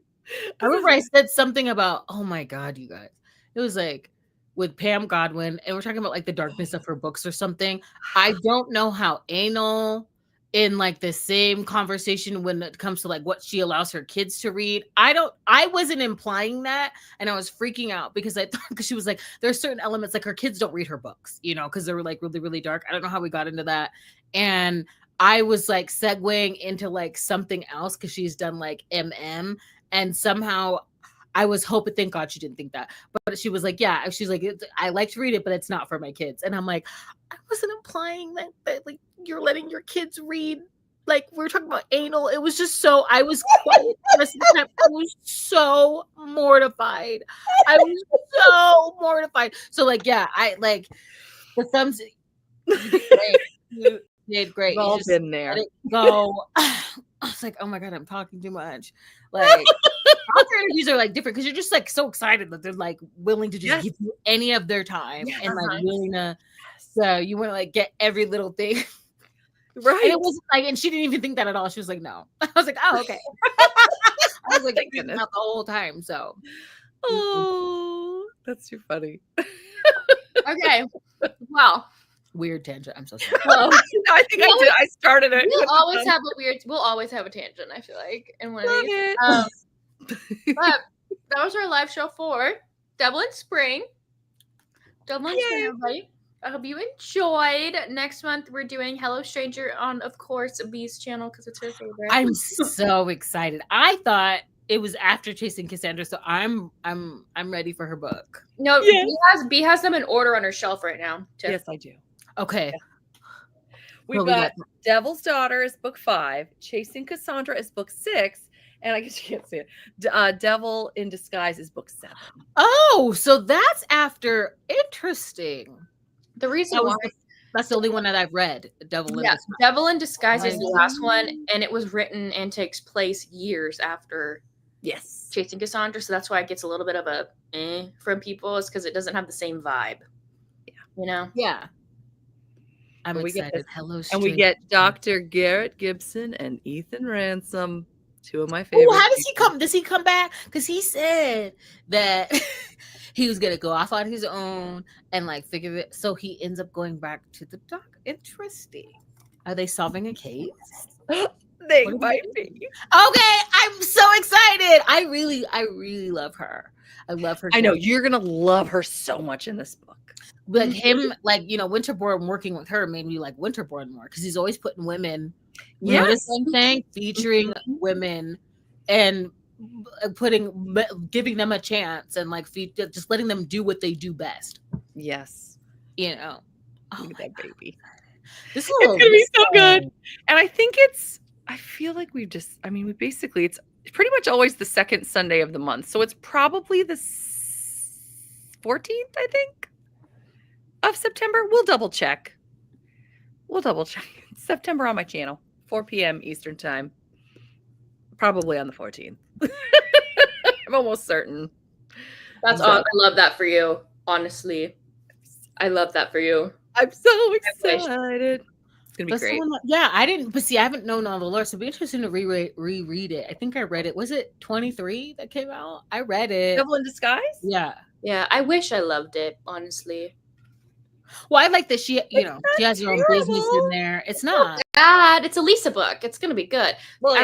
[SPEAKER 1] I remember I said something about, oh my God, you guys. It was like with Pam Godwin, and we're talking about like the darkness of her books or something. I don't know how anal in like the same conversation when it comes to like what she allows her kids to read. I wasn't implying that, and I was freaking out because I thought, because she was like, there's certain elements like her kids don't read her books, you know, because they were like really, really dark. I don't know how we got into that. And I was like segueing into like something else because she's done like MM, and somehow I was hoping, thank God she didn't think that, but she was like, yeah, she's like, I like to read it, but it's not for my kids. And I'm like, I wasn't implying that like you're letting your kids read. Like we were talking about anal. It was just so, I was quiet. I was so mortified. I was so mortified. So like, yeah, I like the thumbs. You did great. You did great.
[SPEAKER 3] We've
[SPEAKER 1] You
[SPEAKER 3] all
[SPEAKER 1] just
[SPEAKER 3] been there.
[SPEAKER 1] let it go. I was like, oh my God, I'm talking too much. Like, author interviews are like different because you're just like so excited that they're like willing to just give you any of their time and like willing to. So you want to like get every little thing.
[SPEAKER 3] Right.
[SPEAKER 1] And it wasn't like, and she didn't even think that at all. She was like, no. I was like, oh, okay. I was like, thinking about the whole time. So.
[SPEAKER 3] Oh, that's too funny.
[SPEAKER 2] Okay. Well.
[SPEAKER 1] Weird tangent. I'm so sorry.
[SPEAKER 3] Well, I think I did. I started it.
[SPEAKER 2] We'll always have a tangent, I feel like, in one of these. But that was our live show for Devil in Spring. Devil in Spring, everybody. I hope you enjoyed. Next month we're doing Hello Stranger on, of course, B's channel because it's her favorite.
[SPEAKER 1] I'm so excited. I thought it was after Chasing Cassandra, so I'm ready for her book.
[SPEAKER 2] No, B has them in order on her shelf right now.
[SPEAKER 3] Yes, I do.
[SPEAKER 1] Okay.
[SPEAKER 3] Yeah. We've got Devil's Daughter is book 5, Chasing Cassandra is book 6, and I guess you can't see it. Devil in Disguise is book 7.
[SPEAKER 1] Oh, so that's after. Interesting.
[SPEAKER 2] The reason why
[SPEAKER 1] that's the only one that I've read. Devil in
[SPEAKER 2] Disguise is the last one, and it was written and takes place years after Chasing Cassandra, so that's why it gets a little bit of a from people, is because it doesn't have the same vibe. Yeah. You know?
[SPEAKER 1] Yeah. I'm excited. Hello, Stranger.
[SPEAKER 3] And we get Dr. Garrett Gibson and Ethan Ransom, 2 of my favorites.
[SPEAKER 1] How does he come? Does he come back? Because he said that he was gonna go off on his own and like figure it. So he ends up going back to the doc. Interesting. Are they solving a case?
[SPEAKER 3] They might be.
[SPEAKER 1] Okay, I'm so excited. I really love her. I love her.
[SPEAKER 3] I know you're gonna love her so much in this book.
[SPEAKER 1] Like him, like, you know, Winterborn working with her made me like Winterborn more because he's always putting women. You know the same thing, featuring women and giving them a chance and like just letting them do what they do best.
[SPEAKER 3] Yes,
[SPEAKER 1] you know.
[SPEAKER 3] Look at that baby.
[SPEAKER 1] This is
[SPEAKER 3] gonna be so good. And I think I feel like we basically it's pretty much always the second Sunday of the month, so it's probably the 14th, I think, of September. We'll double check. September on my channel, 4 p.m. Eastern time. Probably on the 14th. I'm almost certain.
[SPEAKER 2] That's awesome. I love that for you. Honestly, I love that for you.
[SPEAKER 3] I'm so excited. It's gonna be great.
[SPEAKER 1] I didn't, but see, I haven't known all the lore, so it'd be interesting to reread it. I think I read it. Was it 23 that came out? I read it.
[SPEAKER 3] Devil in Disguise?
[SPEAKER 1] Yeah.
[SPEAKER 2] Yeah, I wish I loved it, honestly.
[SPEAKER 1] Well, I like that she has her own business in there. It's not
[SPEAKER 2] bad. It's a Lisa book. It's gonna be good.
[SPEAKER 3] Well,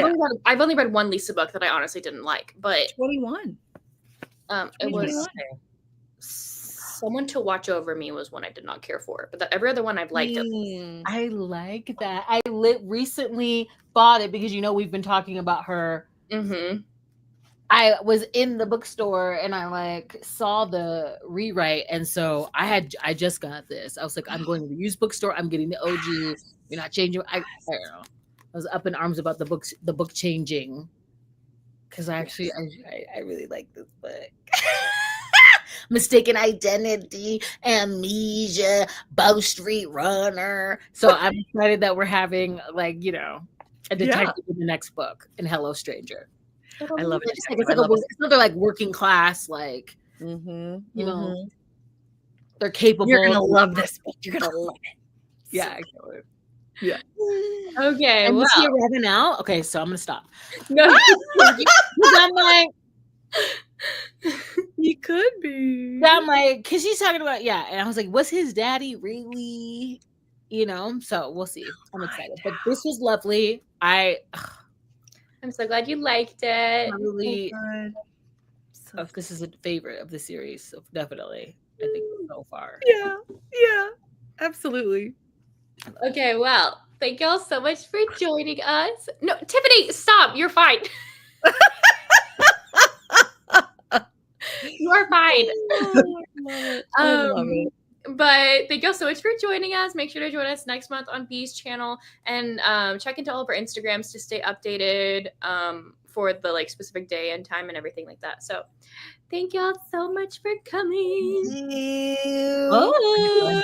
[SPEAKER 2] I've only read one Lisa book that I honestly didn't like, but
[SPEAKER 3] 21.
[SPEAKER 2] It was Someone to Watch Over Me was one I did not care for, but every other one I've liked.
[SPEAKER 1] I like that. I recently bought it because we've been talking about her.
[SPEAKER 2] Mm-hmm.
[SPEAKER 1] I was in the bookstore and I like saw the rewrite, and so I just got this. I was like, I'm going to the used bookstore. I'm getting the OG. You're not changing. I don't know. I was up in arms about the book changing because I really like this book. Mistaken Identity, Amnesia, Bow Street Runner. So I'm excited that we're having a detective in the next book in Hello Stranger.
[SPEAKER 3] I love it.
[SPEAKER 1] It's another like working class, like they're capable.
[SPEAKER 3] You're gonna love this book. You're gonna love it.
[SPEAKER 1] Yeah, I can't wait. Yeah.
[SPEAKER 2] Okay.
[SPEAKER 1] And is he a Ravenel? Okay, so I'm gonna stop.
[SPEAKER 2] No,
[SPEAKER 1] I'm like,
[SPEAKER 3] he could be.
[SPEAKER 1] I'm like, because she's talking about and I was like, was his daddy really? So we'll see. I'm excited, but this was lovely.
[SPEAKER 2] I'm so glad you liked it.
[SPEAKER 1] Really, this is a favorite of the series, so definitely, I think so far.
[SPEAKER 3] Yeah, absolutely.
[SPEAKER 2] Okay, well, Thank y'all so much for joining us. No, Tiffany, stop. You're fine. You are fine.
[SPEAKER 3] I love it.
[SPEAKER 2] But thank y'all so much for joining us. Make sure to join us next month on B's channel, and check into all of our Instagrams to stay updated for the like specific day and time and everything like that. So thank y'all so much for coming.
[SPEAKER 3] Bye.